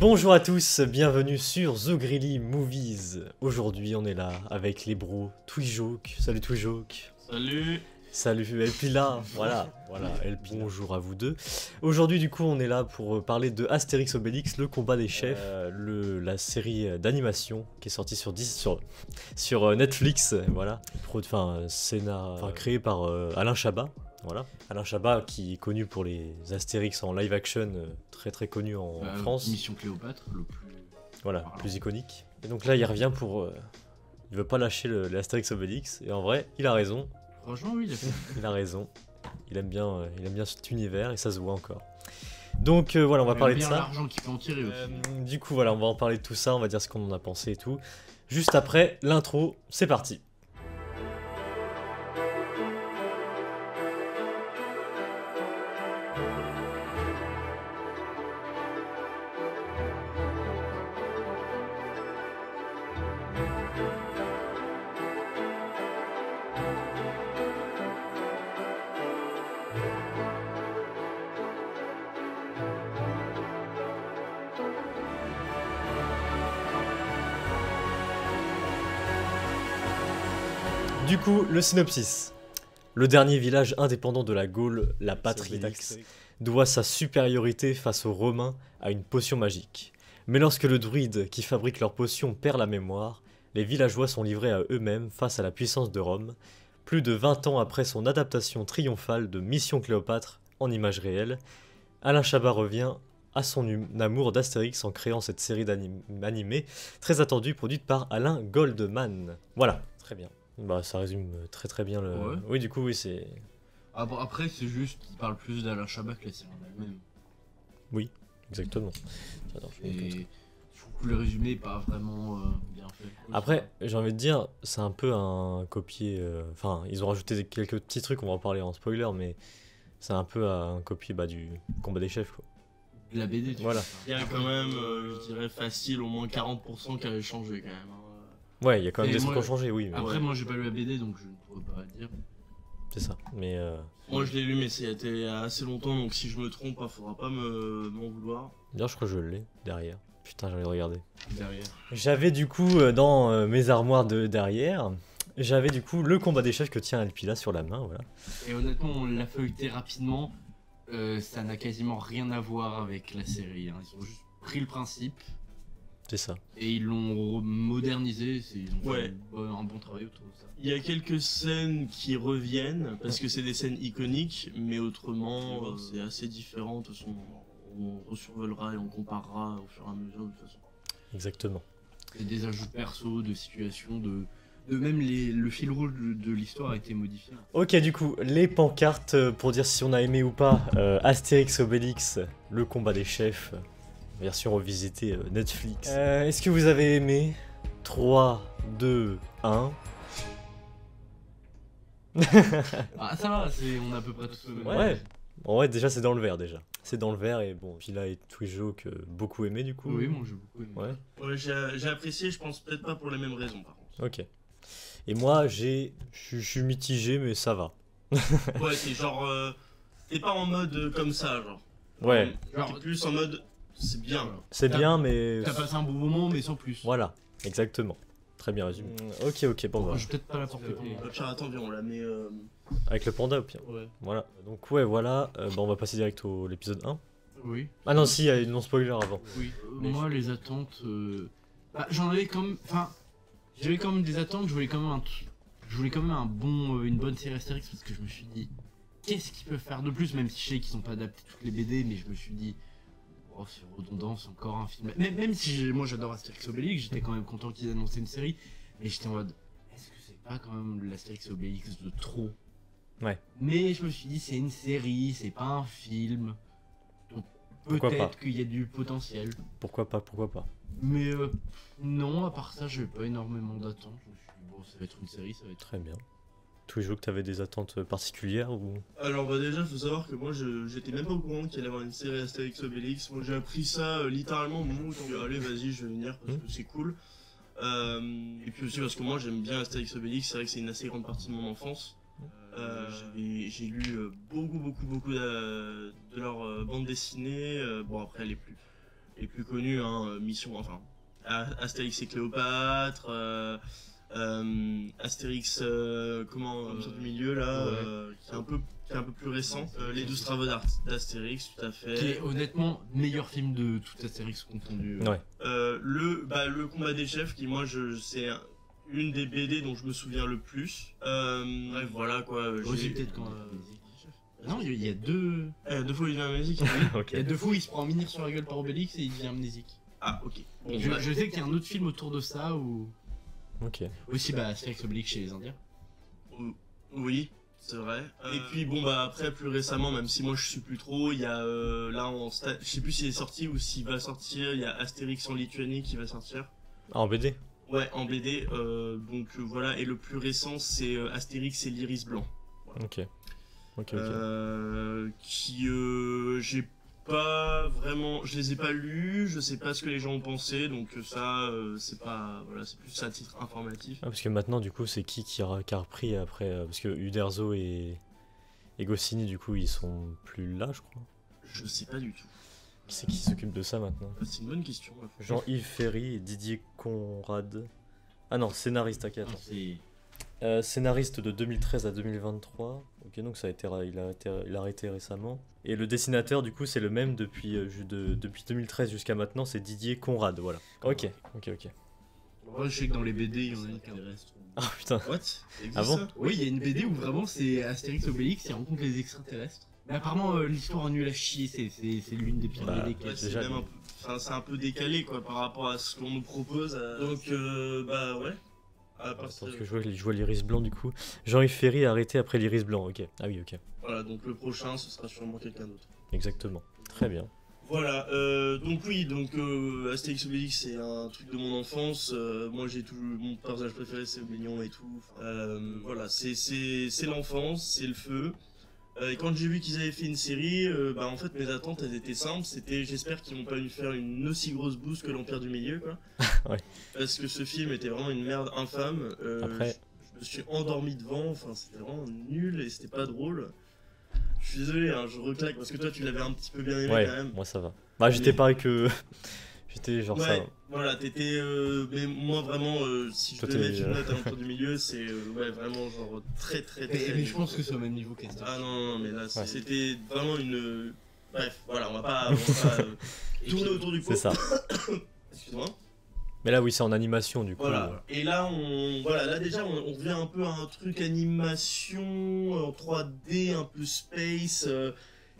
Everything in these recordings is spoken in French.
Bonjour à tous, bienvenue sur The Greely Movies. Aujourd'hui on est là avec les bros Twijoke. Salut Twijoke. Salut. Salut Elpila, voilà, Elpila. Bonjour à vous deux. Aujourd'hui du coup on est là pour parler de Astérix Obélix, le combat des chefs, la série d'animation qui est sortie sur Netflix, voilà. Créé par Alain Chabat. Voilà. Alain Chabat qui est connu pour les Astérix en live action, très connu en France. Mission Cléopâtre, le plus... Voilà, plus iconique. Et donc là il revient pour... il veut pas lâcher l'Astérix Obélix, et en vrai il a raison. Franchement oui, il a raison. Il aime bien cet univers et ça se voit encore. Donc voilà, on va parler de ça. L'argent qu'il peut en tirer aussi. Du coup voilà, on va en parler de tout ça, on va dire ce qu'on en a pensé et tout. Juste après l'intro, c'est parti. Du coup, le synopsis. Le dernier village indépendant de la Gaule, la patrie d'Ax, doit sa supériorité face aux Romains à une potion magique. Mais lorsque le druide qui fabrique leur potion perd la mémoire, les villageois sont livrés à eux-mêmes face à la puissance de Rome. Plus de 20 ans après son adaptation triomphale de Mission Cléopâtre en images réelles, Alain Chabat revient à son amour d'Astérix en créant cette série d'animés très attendue produite par Alain Goldman. Voilà, très bien. Bah ça résume très bien le... Ouais. Oui du coup oui c'est... Ah bon, après c'est juste qu'il parle plus d'Alain Chabat que la série en elle-même. Oui, exactement. Et je trouve que le résumé est pas vraiment bien fait. Après j'ai envie de dire, c'est un peu un copier... Enfin ils ont rajouté quelques petits trucs, on va en parler en spoiler, mais c'est un peu un copier du combat des chefs quoi. La BD tu voilà. vois. Il y a quand même, je dirais facile, au moins 40% qui avait changé quand même. Hein. Ouais, il y a quand même des trucs qui ont changé, oui. Mais... Après, moi j'ai pas lu la BD donc je ne pourrais pas dire. C'est ça, mais. Moi je l'ai lu, mais c'était assez longtemps donc si je me trompe, faudra pas m'en vouloir. Bien, je crois que je l'ai derrière. Putain, j'ai envie de regarder. Derrière. J'avais du coup dans mes armoires de derrière, j'avais du coup le combat des chefs que tient Elpila sur la main, voilà. Et honnêtement, on l'a feuilleté rapidement. Ça n'a quasiment rien à voir avec la série. Hein. Ils ont juste pris le principe. C'est ça. Et ils l'ont modernisé, ils ont Ouais. fait un bon travail autour de ça. Il y a quelques scènes qui reviennent, parce que c'est des scènes iconiques, mais autrement, c'est assez différent. De toute façon, on resurvolera et on comparera au fur et à mesure, de toute façon. Exactement. Et des ajouts de perso, de situations, de même le fil rouge de l'histoire a été modifié. Ok, du coup, les pancartes pour dire si on a aimé ou pas Astérix Obélix, le combat des chefs, version revisitée Netflix. Est-ce que vous avez aimé 3, 2, 1 Ah ça va, on a à peu près tous le même. Ouais. En vrai, déjà, c'est dans le vert, déjà. C'est dans le vert, et bon, Pila et Twijoke beaucoup aimé, du coup. Oui, moi j'ai beaucoup aimé. Ouais. Ouais, j'ai apprécié, je pense peut-être pas pour les mêmes raisons, par contre. Ok. Et moi, je suis mitigé, mais ça va. Ouais, c'est genre... t'es pas en mode comme ça, genre. Ouais. Genre, t'es plus en mode... C'est bien, là. C'est bien, mais... T'as passé un bon moment, mais sans plus. Voilà, exactement. Très bien résumé. Ok, bon, bah. Je vais peut-être pas la porter. Au pire, attends, viens, on la met... Avec le panda, au pire. Ouais. Voilà. Donc, ouais, voilà. Bah, on va passer direct à l'épisode 1. Oui. Ah non, si, il y a une non-spoiler avant. Oui. Moi, les attentes... Bah, j'en avais quand même... Enfin, j'avais quand même des attentes, je voulais quand même une bonne série Astérix parce que je me suis dit... Qu'est-ce qu'ils peuvent faire de plus? Même si je sais qu'ils n'ont pas adapté toutes les BD, mais je me suis dit... Oh, c'est redondant, c'est encore un film. Même si moi j'adore Astérix Obélix, j'étais quand même content qu'ils annonçaient une série. Mais j'étais en mode... Est-ce que c'est pas quand même l'Astérix Obélix de trop? Ouais. Mais je me suis dit, c'est une série, c'est pas un film. Donc Pourquoi pas? peut-être qu'il y a du potentiel. Pourquoi pas. Mais non, à part ça, j'avais pas énormément d'attentes. Je me suis dit, bon, ça va être une série, ça va être... Très bien. Twijoke, t'avais des attentes particulières ou... Alors bah déjà faut savoir que moi j'étais même pas au courant qu'il allait y avoir une série Astérix Obélix. Moi j'ai appris ça littéralement au moment où je suis allez vas-y je vais venir parce que c'est cool. Et puis aussi parce que moi j'aime bien Astérix Obélix, c'est vrai que c'est une assez grande partie de mon enfance. J'ai lu beaucoup de leur bande dessinée. Bon après elle est les plus connus, hein, Mission, enfin, Astérix et Cléopâtre, Astérix, comme ça du milieu là, qui est un peu plus récent, les 12 travaux d'Astérix, tout à fait. Qui est honnêtement meilleur film de tout Astérix confondu. Ouais. Le combat des chefs, qui moi c'est une des BD dont je me souviens le plus. Bref, voilà quoi. Aussi peut-être quand. Non, il y a deux. Deux fois il devient amnésique. Ok. Il y a deux fois où il se prend un minir sur la gueule par Obélix et il devient amnésique. Ah, ok. Bon, Je sais qu'il y a un autre film autour de ça où. Ok. Aussi, Astérix Obélix chez les Indiens. Oui, c'est vrai. Et puis bon après plus récemment, même si moi je suis plus trop, il y a là je sais plus s'il est sorti ou s'il va sortir, il y a Astérix en Lituanie qui va sortir. Ah, en BD? Ouais, en BD. Donc voilà, et le plus récent c'est Astérix et l'Iris Blanc. Voilà. Ok. Qui j'ai pas vraiment, je les ai pas lus, je sais pas ce que les gens ont pensé, donc ça c'est pas, voilà, c'est plus à titre informatif. Ah, parce que maintenant du coup c'est qui a repris après parce que Uderzo et Goscinny du coup ils sont plus là je crois. Je sais pas du tout. Qui c'est qui s'occupe de ça maintenant? C'est une bonne question. Jean-Yves Ferry et Didier Conrad. Ah non, scénariste, ok, attends. Scénariste de 2013 à 2023. Ok, donc ça a été, il a arrêté récemment. Et le dessinateur, du coup, c'est le même depuis 2013 jusqu'à maintenant, c'est Didier Conrad, voilà. Ok. Moi, je sais que dans les BD, il y en a une qui reste. Ah putain. What? Ah bon? Oui, il y a une BD où vraiment c'est Astérix Obélix qui rencontre les extraterrestres. Mais apparemment, l'histoire en nul à chier, c'est l'une des pires BD qu'il y a. C'est même c'est un peu décalé quoi par rapport à ce qu'on nous propose. Donc ouais. Parce que je vois l'Iris Blanc du coup. Jean-Yves Ferry a arrêté après l'Iris Blanc, ok. Ah oui, ok. Voilà, donc le prochain ce sera sûrement quelqu'un d'autre. Exactement. Très bien. Voilà, donc Astérix Obélix c'est un truc de mon enfance. Moi mon personnage préféré c'est Obélix et tout. Voilà, c'est l'enfance, c'est le feu. Et quand j'ai vu qu'ils avaient fait une série, en fait mes attentes elles étaient simples, c'était j'espère qu'ils vont pas nous faire une aussi grosse bouse que l'Empire du Milieu quoi. Ouais. Parce que ce film était vraiment une merde infâme. Après... je me suis endormi devant, enfin c'était vraiment nul et c'était pas drôle. Je suis désolé, hein, je reclaque parce que toi tu l'avais un petit peu bien aimé ouais, quand même. Moi ça va. Bah j'étais pareil que... J'étais genre ça. Voilà, t'étais. Mais moi vraiment, si je devais mettre une note à l'Empire du Milieu, c'est vraiment genre très. Mais je pense que c'est au même niveau qu'Astérix. Ah non, mais là c'était vraiment une. Bref, voilà, on va pas tourner autour du pot. C'est ça. Excuse-moi. Mais là oui, c'est en animation du coup. Voilà. Et là là déjà on revient un peu à un truc animation en 3D, un peu space,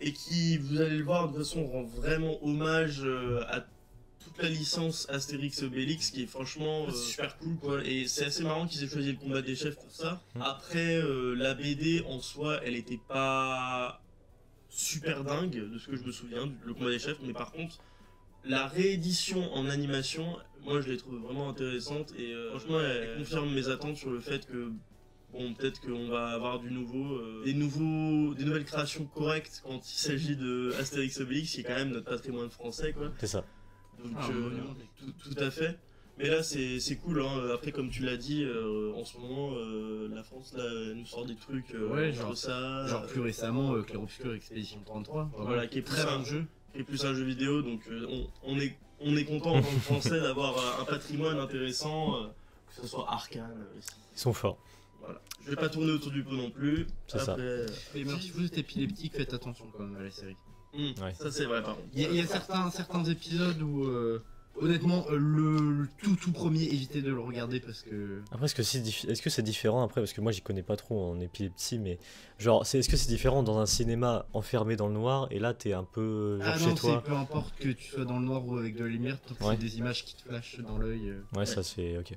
et qui, vous allez le voir, de toute façon rend vraiment hommage à toute la licence Astérix et Obélix, qui est franchement super cool quoi. Et c'est assez marrant qu'ils aient choisi le combat des chefs pour ça. Après la BD en soi, elle était pas super dingue de ce que je me souviens, le combat des chefs, mais par contre la réédition en animation, moi je l'ai trouvé vraiment intéressante et franchement elle confirme mes attentes sur le fait que bon, peut-être qu'on va avoir des nouvelles créations correctes quand il s'agit de Astérix Obélix, qui est quand même notre patrimoine français quoi. C'est ça. Donc tout à fait. Mais là c'est cool hein. Après comme tu l'as dit, en ce moment la France là, nous sort des trucs genre ça. Genre plus récemment Clair Obscur Expédition 33. Voilà, qui est très un jeu. Et plus un jeu vidéo, donc on est content en tant que Français d'avoir un patrimoine intéressant, que ce soit Arcane aussi. Ils sont forts. Voilà. Je vais pas tourner autour du pot non plus. C'est ça. Mais si vous êtes épileptique, faites attention quand même à la série. Ouais. Ça c'est vrai par contre. Il y a certains épisodes où honnêtement le tout premier, évitez de le regarder parce que... Après est-ce que c'est différent après, parce que moi j'y connais pas trop en épilepsie, mais genre est-ce que c'est différent dans un cinéma enfermé dans le noir et là t'es un peu chez toi? Peu importe que tu sois dans le noir ou avec de la lumière, tant que c'est des images qui te flashent dans l'œil. Ouais, ça se fait, ok.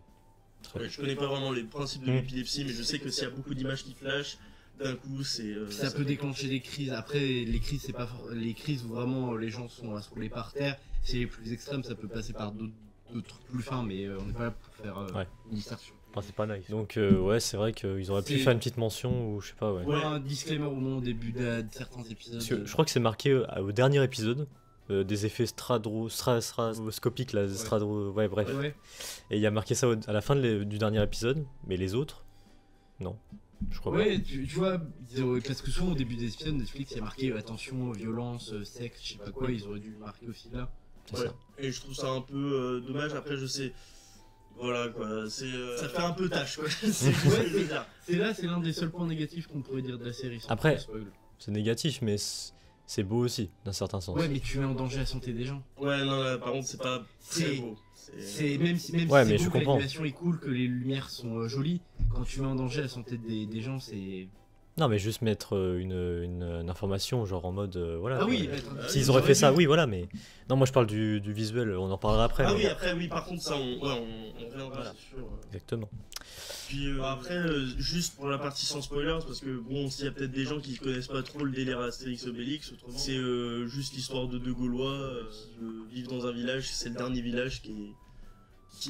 Je connais pas vraiment les principes de l'épilepsie, mais je sais que s'il y a beaucoup d'images qui flashent, d'un coup c'est... ça peut déclencher des crises. Après les crises c'est pas les crises où vraiment les gens sont à se rouler par terre. C'est les plus extrêmes, ça peut passer par d'autres trucs plus fins, mais on n'est pas là pour faire une distorsion. Enfin, c'est pas nice. Donc ouais, c'est vrai qu'ils auraient pu faire une petite mention ou je sais pas, ouais. Ouais, un disclaimer au moins au début de certains épisodes. Parce que je crois que c'est marqué au dernier épisode, des effets stroboscopiques, là, ouais bref. Ouais. Et il y a marqué ça à la fin du dernier épisode, mais les autres, non. Je crois pas. Tu vois, parce que souvent au début des épisodes Netflix il y a marqué attention, violence, sexe, je sais pas quoi, ils auraient dû marquer aussi là. c'est Ouais. ça. Et je trouve ça un peu dommage. Après, je sais. Voilà quoi, ça fait un peu tâche quoi. Ouais, c'est l'un des seuls points négatifs qu'on pourrait dire de la série. sans Après, spoil. C'est négatif, mais c'est beau aussi, d'un certain sens. Ouais, mais tu mets en danger la santé des gens. Ouais, non, là, par contre, c'est pas très beau. C'est même si Ouais, c'est mais beau, je que comprends. l'animation est cool, que les lumières sont jolies, quand tu mets en danger la santé des gens, c'est. Non, mais juste mettre une information, genre en mode. Voilà. Ah oui, S'ils auraient fait ça, oui, voilà, mais. Non, moi je parle du visuel, on en parlera après. Ah mais- oui, après, oui, par contre, ça, on reviendra, Voilà. c'est sûr. Exactement. Puis après, juste pour la partie sans spoilers, parce que bon, s'il y a peut-être des gens qui connaissent pas trop le délire Astérix Obélix, autrement, c'est juste l'histoire de deux Gaulois qui vivent dans un village, c'est le dernier village qui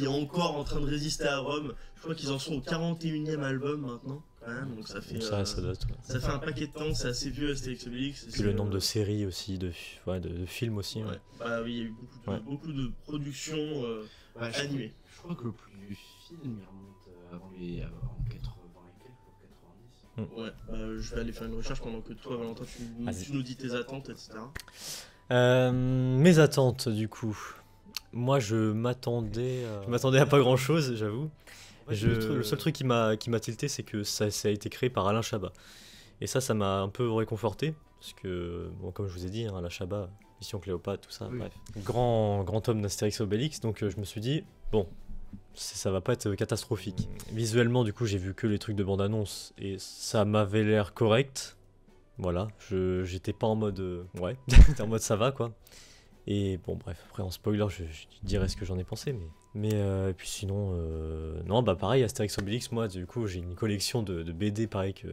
est encore en train de résister à Rome. Je crois qu'ils en sont au 41e album maintenant, quand même, donc ça fait, Ça date. Ouais. ça fait un paquet de temps, c'est assez vieux Astérix Obélix. Puis le nombre de séries aussi, de films aussi. Ouais. Ouais. Bah oui, il y a eu beaucoup de productions Ouais, animées. Je crois que le plus vieux film il remonte avant en 80 et quelques, 90. Ouais, je vais aller faire une recherche pendant que toi, Valentin, tu nous dis tes attentes, etc. Mes attentes, du coup. Moi, je m'attendais à pas grand chose, j'avoue. Le seul truc qui m'a tilté, c'est que ça a été créé par Alain Chabat. Et ça m'a un peu réconforté. Parce que, bon, comme je vous ai dit, hein, Alain Chabat, Mission Cléopâtre, tout ça, Oui. bref. Grand homme d'Astérix et Obélix, donc je me suis dit, bon, ça va pas être catastrophique. Visuellement, du coup, j'ai vu que les trucs de bande-annonce et ça m'avait l'air correct. Voilà, j'étais pas en mode. Ouais, j'étais en mode ça va quoi. Et bon, bref, après en spoiler, je dirai ce que j'en ai pensé, mais et puis sinon, non, bah pareil, Astérix Obélix, moi, du coup, j'ai une collection de BD pareil que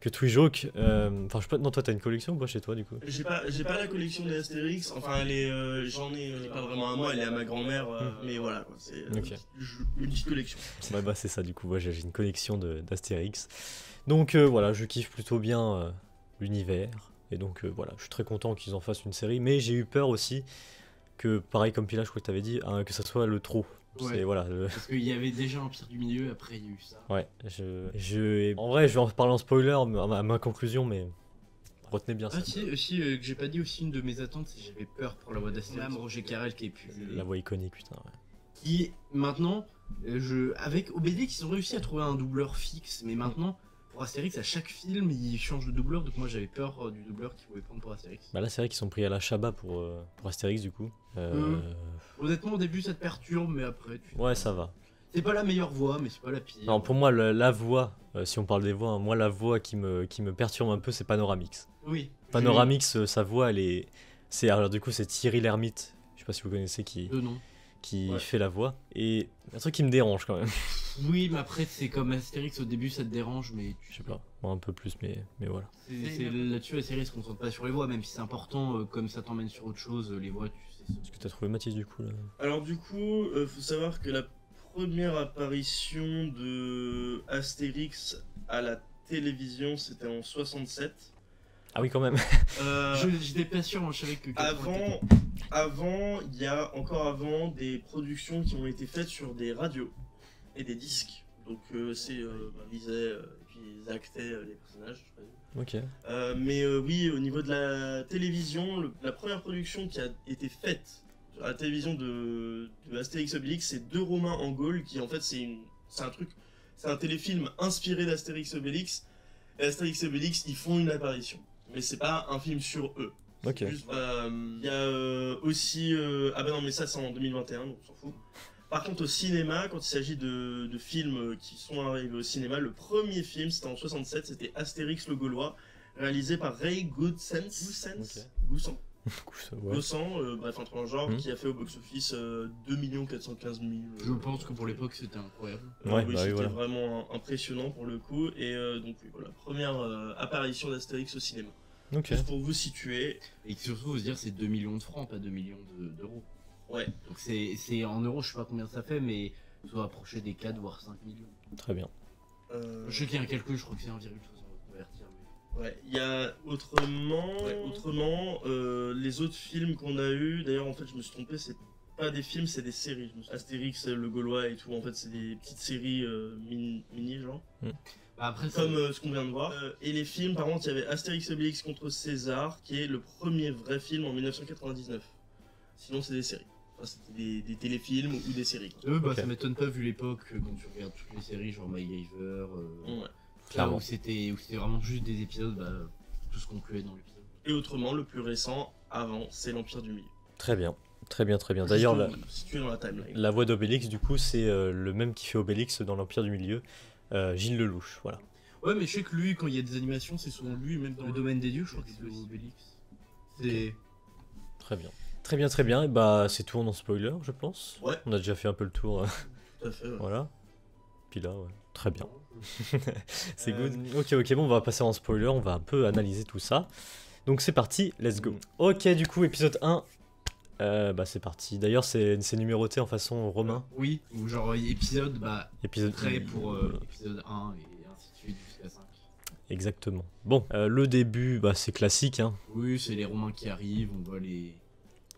Twijoke. Enfin, je sais pas, non, toi, t'as une collection ou pas chez toi, du coup? J'ai pas la collection des Astérix, enfin, j'en ai pas vraiment à moi, elle est à ma grand-mère, mais voilà, quoi, c'est Ok. une petite collection. Ouais, bah c'est ça, du coup, moi, j'ai une collection d'Astérix. Donc voilà, je kiffe plutôt bien l'univers. Et donc voilà, je suis très content qu'ils en fassent une série. Mais j'ai eu peur aussi que, pareil comme Pila, je crois que t'avais dit, hein, que ça soit le trop. Ouais. C'est voilà. Parce qu'il y avait déjà Empire du Milieu, après il y a eu ça. Ouais, en vrai, je vais en parler en spoiler à ma conclusion, mais retenez bien ça. Ah si, que j'ai pas dit aussi, une de mes attentes, c'est que j'avais peur pour la voix d'Astérix. Même Roger Carrel qui est plus. La voix iconique, putain. Ouais. Qui maintenant, avec Obélix, ils ont réussi à trouver un doubleur fixe, mais maintenant, pour Astérix, à chaque film, ils changent de doubleur, donc moi j'avais peur du doubleur qu'ils pouvaient prendre pour Astérix. Bah là, c'est vrai qu'ils sont pris à la Chabat pour Astérix, du coup. Honnêtement, au début, ça te perturbe, mais après, Ouais, ça va. c'est pas la meilleure voix, mais c'est pas la pire. Non, pour moi, la voix, si on parle des voix, hein, moi, la voix qui me perturbe un peu, c'est Panoramix. Oui. Panoramix, sa voix, alors du coup, c'est Thierry Lhermitte, je sais pas si vous connaissez, qui Ouais. fait la voix. Et un truc qui me dérange quand même. Oui, mais après, c'est comme Astérix, au début, ça te dérange, mais Je sais pas, moi un peu plus, mais voilà. c'est là-dessus, la série se concentre pas sur les voix, même si c'est important, comme ça t'emmène sur autre chose, les voix, tu sais. Est-ce que t'as trouvé Mathis du coup là? Alors du coup, faut savoir que la première apparition de Astérix à la télévision, c'était en 67. Ah oui, quand même. J'étais pas sûr, moi je savais que. Il y a encore avant des productions qui ont été faites sur des radios et des disques. Donc ils lisaient et puis ils actaient les personnages. Je sais pas. Ok. Mais oui, au niveau de la télévision, la première production qui a été faite à la télévision de Astérix Obélix, c'est Deux Romains en Gaule, qui en fait c'est un téléfilm inspiré d'Astérix Obélix. Et Astérix et Obélix, ils font une apparition, mais c'est pas un film sur eux. Ok. Il y a aussi ah bah non, mais ça c'est en 2021, donc on s'en fout. Par contre, au cinéma, quand il s'agit de films qui sont arrivés au cinéma, le premier film, c'était en 67, c'était Astérix le Gaulois, réalisé par Ray Goodsens. Ouais. Bref, un truc en genre, qui a fait au box-office 2 415 000. Je pense que pour l'époque c'était incroyable. Ouais, oui, bah oui, c'était voilà. vraiment impressionnant pour le coup. Et donc, oui, voilà, première apparition d'Astérix au cinéma. Ok. Juste pour vous situer. Et surtout, vous dire, c'est 2 millions de francs, pas 2 millions d'euros. Ouais. Donc c'est en euros, je sais pas combien ça fait, mais ça doit approcher des 4 voire 5 millions. Très bien. Je sais qu'il y a un calcul, je crois que c'est 1,60 convertir. Ouais, il y a autrement, les autres films qu'on a eu, d'ailleurs en fait je me suis trompé, c'est pas des films, c'est des séries. Astérix, le Gaulois et tout, en fait c'est des petites séries mini genre. Bah après, Comme ce qu'on vient de voir. Et les films, par contre, il y avait Astérix Obélix contre César, qui est le premier vrai film en 1999. Sinon, c'est des séries. Enfin, c'était des téléfilms ou des séries. Quoi. Bah, Ok. ça m'étonne pas vu l'époque quand tu regardes toutes les séries, genre MacGyver. Ouais. Là Clairement. où c'était vraiment juste des épisodes, bah, tout se concluait dans l'épisode. Et autrement, le plus récent, avant, c'est l'Empire du Milieu. Très bien. Très bien, très bien. D'ailleurs, Situé dans la timeline. la voix d'Obélix, du coup, c'est le même qui fait Obélix dans l'Empire du Milieu, Gilles Lelouch, voilà. Ouais, mais je sais que lui, quand il y a des animations, c'est souvent lui, même dans le domaine des dieux, je crois que c'est Obélix. C'est. Très bien. Très bien, très bien. Et bah, c'est tout en non-spoiler, je pense. Ouais. On a déjà fait un peu le tour, Tout à fait. Ouais. voilà. Puis là, ouais. Très bien. C'est good. Ok, bon, on va passer en spoiler, on va un peu analyser tout ça. Donc c'est parti, let's go. Ok, du coup, épisode 1. Bah c'est parti. D'ailleurs, c'est numéroté en façon romain. Oui, ou genre épisode, bah, Épisode prêt pour épisode 1 et ainsi de suite jusqu'à 5. Exactement. Bon, le début, bah c'est classique, hein. Oui, c'est les Romains qui arrivent, on voit les.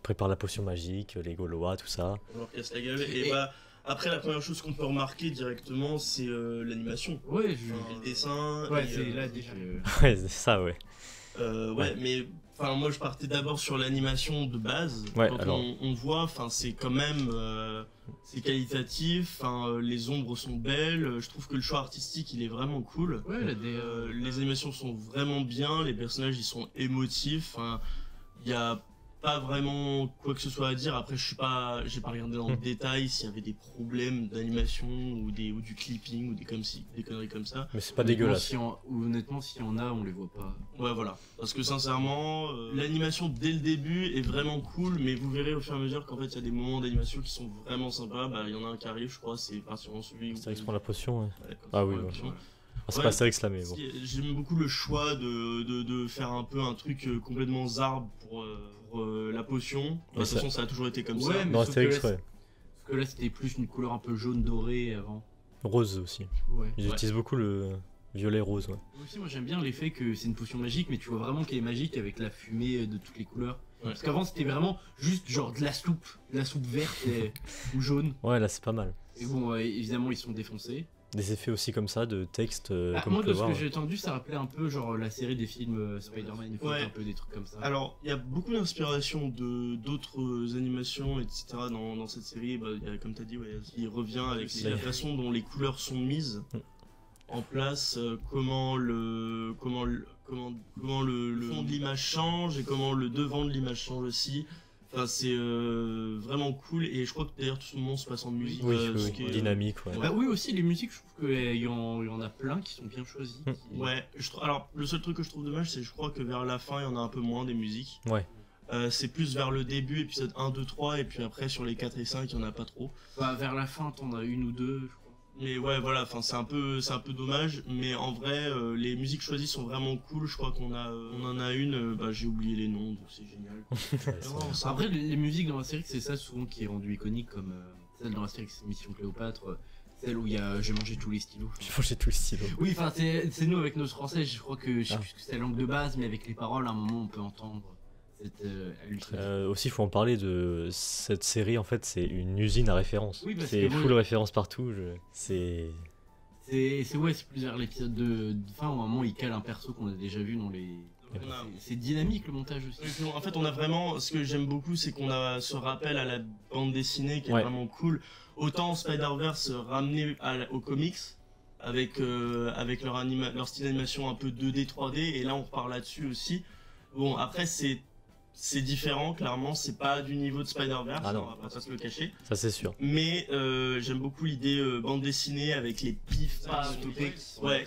Prépare la potion magique, les Gaulois, tout ça. On leur casse la gueule. Et bah, après, la première chose qu'on peut remarquer directement, c'est l'animation. Ouais, Et le dessin. Ouais, et, c'est là déjà. Ouais, c'est ça, ouais. Ouais, mais enfin moi je partais d'abord sur l'animation de base. Ouais, Quand alors- on voit, enfin c'est quand même c'est qualitatif. Enfin les ombres sont belles. Je trouve que le choix artistique il est vraiment cool. Ouais, là, des. Les animations sont vraiment bien. Les personnages ils sont émotifs. Enfin il y a pas vraiment quoi que ce soit à dire. Après j'ai pas regardé dans le détail s'il y avait des problèmes d'animation ou du clipping ou des conneries comme ça. Mais c'est pas dégueulasse. Honnêtement, s'il y en a, on les voit pas. Ouais, voilà. Parce que sincèrement, l'animation dès le début est vraiment cool, mais vous verrez au fur et à mesure qu'en fait, il y a des moments d'animation qui sont vraiment sympas. Bah, il y en a un qui arrive, je crois, c'est particulièrement celui où. Astérix prend la potion, ouais. Ouais, quand Ah il oui, prend la ouais. potion. Ah, c'est Ouais. pas Astérix là, mais bon. J'aime beaucoup le choix de faire un peu un truc complètement zarbe pour la potion. De Mais toute ça- façon, ça a toujours été comme Ouais, ça. mais Dans sauf que Astérix, là, ouais. Parce que là, c'était plus une couleur un peu jaune dorée avant. Rose aussi. Ouais. Ils Ouais. utilisent beaucoup le violet rose, ouais. Aussi, moi j'aime bien l'effet que c'est une potion magique, mais tu vois vraiment qu'elle est magique avec la fumée de toutes les couleurs. Ouais. Parce qu'avant c'était vraiment juste genre de la soupe verte ou jaune. Ouais, là c'est pas mal. Et bon, évidemment ils sont défoncés. Des effets aussi comme ça, de texte, Ah, comme moi on de peut ce voir. que j'ai entendu, ça rappelait un peu genre la série des films Spider-Man, il faut Ouais. un peu des trucs comme ça. Alors, il y a beaucoup d'inspiration de d'autres animations, etc. dans cette série. Bah, il y a, comme tu as dit, ouais, il revient avec la façon dont les couleurs sont mises en place, comment le fond de l'image change et comment le devant de l'image change aussi. Enfin, c'est vraiment cool et je crois que d'ailleurs tout ce moment se passe en musique. Oui, ce oui, qui est, dynamique, ouais. Bah oui aussi les musiques, je trouve qu'il y en a plein qui sont bien choisies. Ouais, alors le seul truc que je trouve dommage, c'est que je crois que vers la fin, il y en a un peu moins des musiques. Ouais. C'est plus vers le début, épisode 1, 2, 3, et puis après sur les 4 et 5, il n'y en a pas trop. Bah, vers la fin t'en as une ou deux, je crois. Mais ouais, voilà, enfin c'est un peu dommage, mais en vrai, les musiques choisies sont vraiment cool. Je crois on en a une, bah j'ai oublié les noms, donc c'est génial. Ouais, c'est- Non, ça- Après, les musiques dans Astérix, c'est ça souvent qui est rendu iconique, comme celle dans Astérix Mission Cléopâtre, celle où il y a J'ai mangé tous les stylos. J'ai mangé tout le stylo. Oui, enfin, c'est nous avec nos français, je crois que je sais Ah. plus ce que c'est la langue de base, mais avec les paroles, à un moment, on peut entendre cette hallucination. Aussi, il faut en parler de cette série. En fait, c'est une usine à références. Oui, parce C'est que moi, full référence partout. C'est C'est plus vers l'épisode de fin, où à un moment, il cale un perso qu'on a déjà vu dans les. On a- C'est dynamique le montage aussi. Et puis, en fait, on a vraiment, ce que j'aime beaucoup, c'est qu'on a ce rappel à la bande dessinée qui est Ouais. vraiment cool. Autant Spider-Verse ramené aux comics, avec leur style d'animation un peu 2D, 3D, et là on repart là-dessus aussi. Bon, après c'est différent, clairement, c'est pas du niveau de Spider-Verse, Ah non. on va pas se le cacher. ça, c'est sûr. Mais j'aime beaucoup l'idée bande dessinée avec les pifs,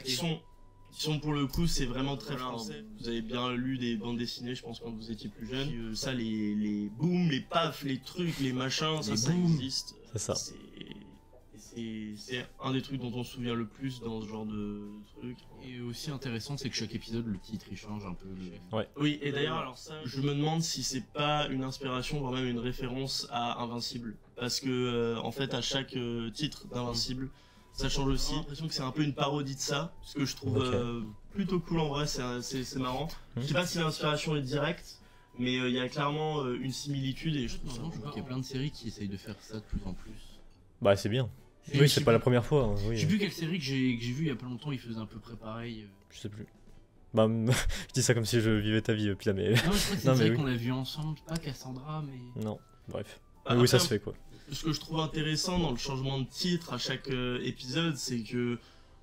qui sont pour le coup, c'est vraiment très français. Vous avez bien lu des bandes dessinées, je pense, quand vous étiez plus jeune. Puis, ça, les booms, les pafs, les trucs, les machins, ça booms. existe. C'est ça. C'est un des trucs dont on se souvient le plus dans ce genre de truc. Et aussi intéressant, c'est que chaque épisode, le titre, il change un peu. Oui, et d'ailleurs, alors ça, je me demande si c'est pas une inspiration, voire même une référence à Invincible. Parce que, en fait, à chaque titre d'Invincible, ça change aussi. J'ai l'impression que c'est un peu une parodie de ça, ce que je trouve Ok. plutôt cool en vrai, c'est marrant. Je sais pas si l'inspiration est directe, mais il y a clairement une similitude et je trouve ça. Je vois qu'il y a plein de séries qui essayent de faire ça de plus en plus. Bah, c'est bien. Et Oui, je c'est sais pas la plus- première fois. Hein, Je oui. sais plus quelle série que j'ai vu il y a pas longtemps, ils faisaient à peu près pareil. Je sais plus. Bah, je dis ça comme si je vivais ta vie, putain, mais. Non, je crois que c'est Non, une mais série oui. qu'on a vu ensemble, pas Cassandra, mais. Non. bref. Bah, Mais oui, ça après, se fait quoi. Ce que je trouve intéressant dans le changement de titre à chaque épisode, c'est que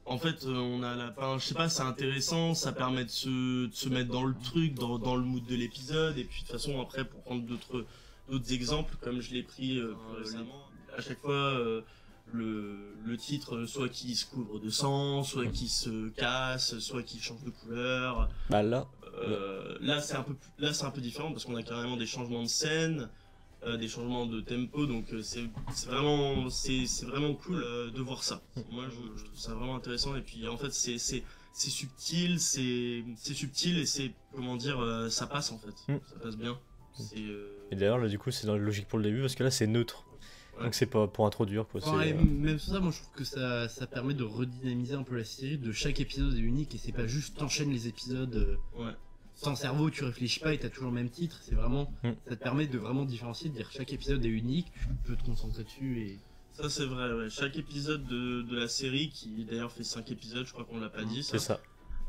en fait on a la enfin, je sais pas, c'est intéressant, ça permet de se mettre dans le truc, dans le mood de l'épisode, et puis de toute façon après pour prendre d'autres exemples, comme je l'ai pris plus récemment, à chaque fois le titre soit qui se couvre de sang, soit qui se casse, soit qui change de couleur. Bah là, Là c'est un peu différent parce qu'on a carrément des changements de scène, des changements de tempo, donc c'est vraiment cool de voir ça. Moi je trouve ça vraiment intéressant, et puis en fait c'est subtil, c'est subtil, et c'est comment dire, ça passe en fait, ça passe bien. et d'ailleurs là du coup c'est dans la logique pour le début parce que là c'est neutre. Ouais. Donc c'est pas pour introduire quoi. Ouais, c'est, même sur ça, moi je trouve que ça permet de redynamiser un peu la série, de chaque épisode est unique et c'est pas juste t'enchaînes les épisodes Ouais. sans cerveau, tu réfléchis pas et t'as toujours le même titre, c'est vraiment, Mm. ça te permet de vraiment différencier, de dire chaque épisode est unique, tu peux te concentrer dessus et... Ça c'est vrai, ouais. Chaque épisode de la série, qui d'ailleurs fait 5 épisodes, je crois qu'on l'a pas dit, c'est ça.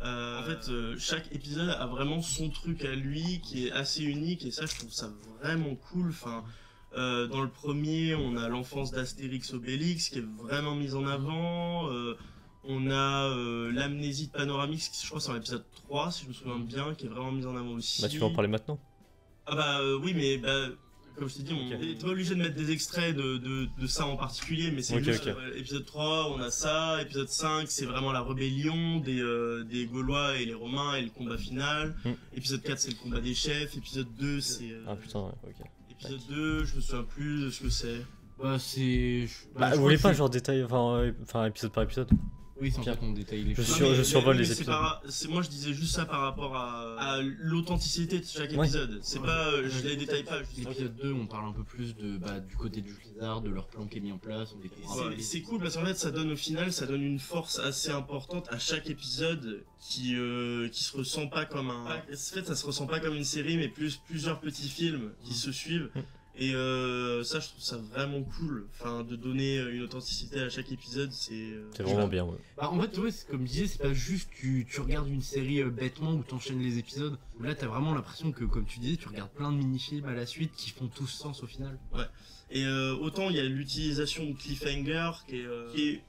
En fait, chaque épisode a vraiment son truc à lui qui est assez unique, et ça je trouve ça vraiment cool. Enfin, dans le premier, on a l'enfance d'Astérix Obélix qui est vraiment mise en avant. On a l'amnésie de Panoramix, qui je crois c'est dans l'épisode 3 si je me souviens bien, qui est vraiment mise en avant aussi. Bah tu vas en parler maintenant. Ah bah oui, mais bah, comme je t'ai dit, on Ok. n'est pas obligé de mettre des extraits de ça en particulier, mais c'est Ok, juste ok. épisode 3, on a ça, épisode 5, c'est vraiment la rébellion des Gaulois et les Romains et le combat final. Épisode 4, c'est le combat des chefs. Épisode 2, c'est... Ah putain, ouais, ok. Épisode 2, je me souviens plus de ce que c'est. Bah c'est... Bah, vous voulez pas genre détail, enfin épisode par épisode? Oui, sans Pierre. fait qu'on détaille les Je choses. suis- je survole les c'est épisodes. moi je disais juste ça par rapport à l'authenticité de chaque Ouais. épisode. C'est pas, je les détaille pas. Juste L'épisode 2, on parle un peu plus de, du côté du Blizzard, de leur plan qui est mis en place, on découvre un peu C'est cool parce qu'en fait ça donne au final, ça donne une force assez importante à chaque épisode qui se ressent pas comme un... En fait ça se ressent pas comme une série, mais plusieurs petits films qui se suivent. Et ça je trouve ça vraiment cool, enfin de donner une authenticité à chaque épisode, c'est vraiment bien, ouais. Bah en fait ouais, comme je disais, c'est pas juste tu regardes une série bêtement où t'enchaînes les épisodes. Là t'as vraiment l'impression que comme tu disais, tu regardes plein de mini-films à la suite qui font tous sens au final. Et autant il y a l'utilisation de cliffhanger qui est...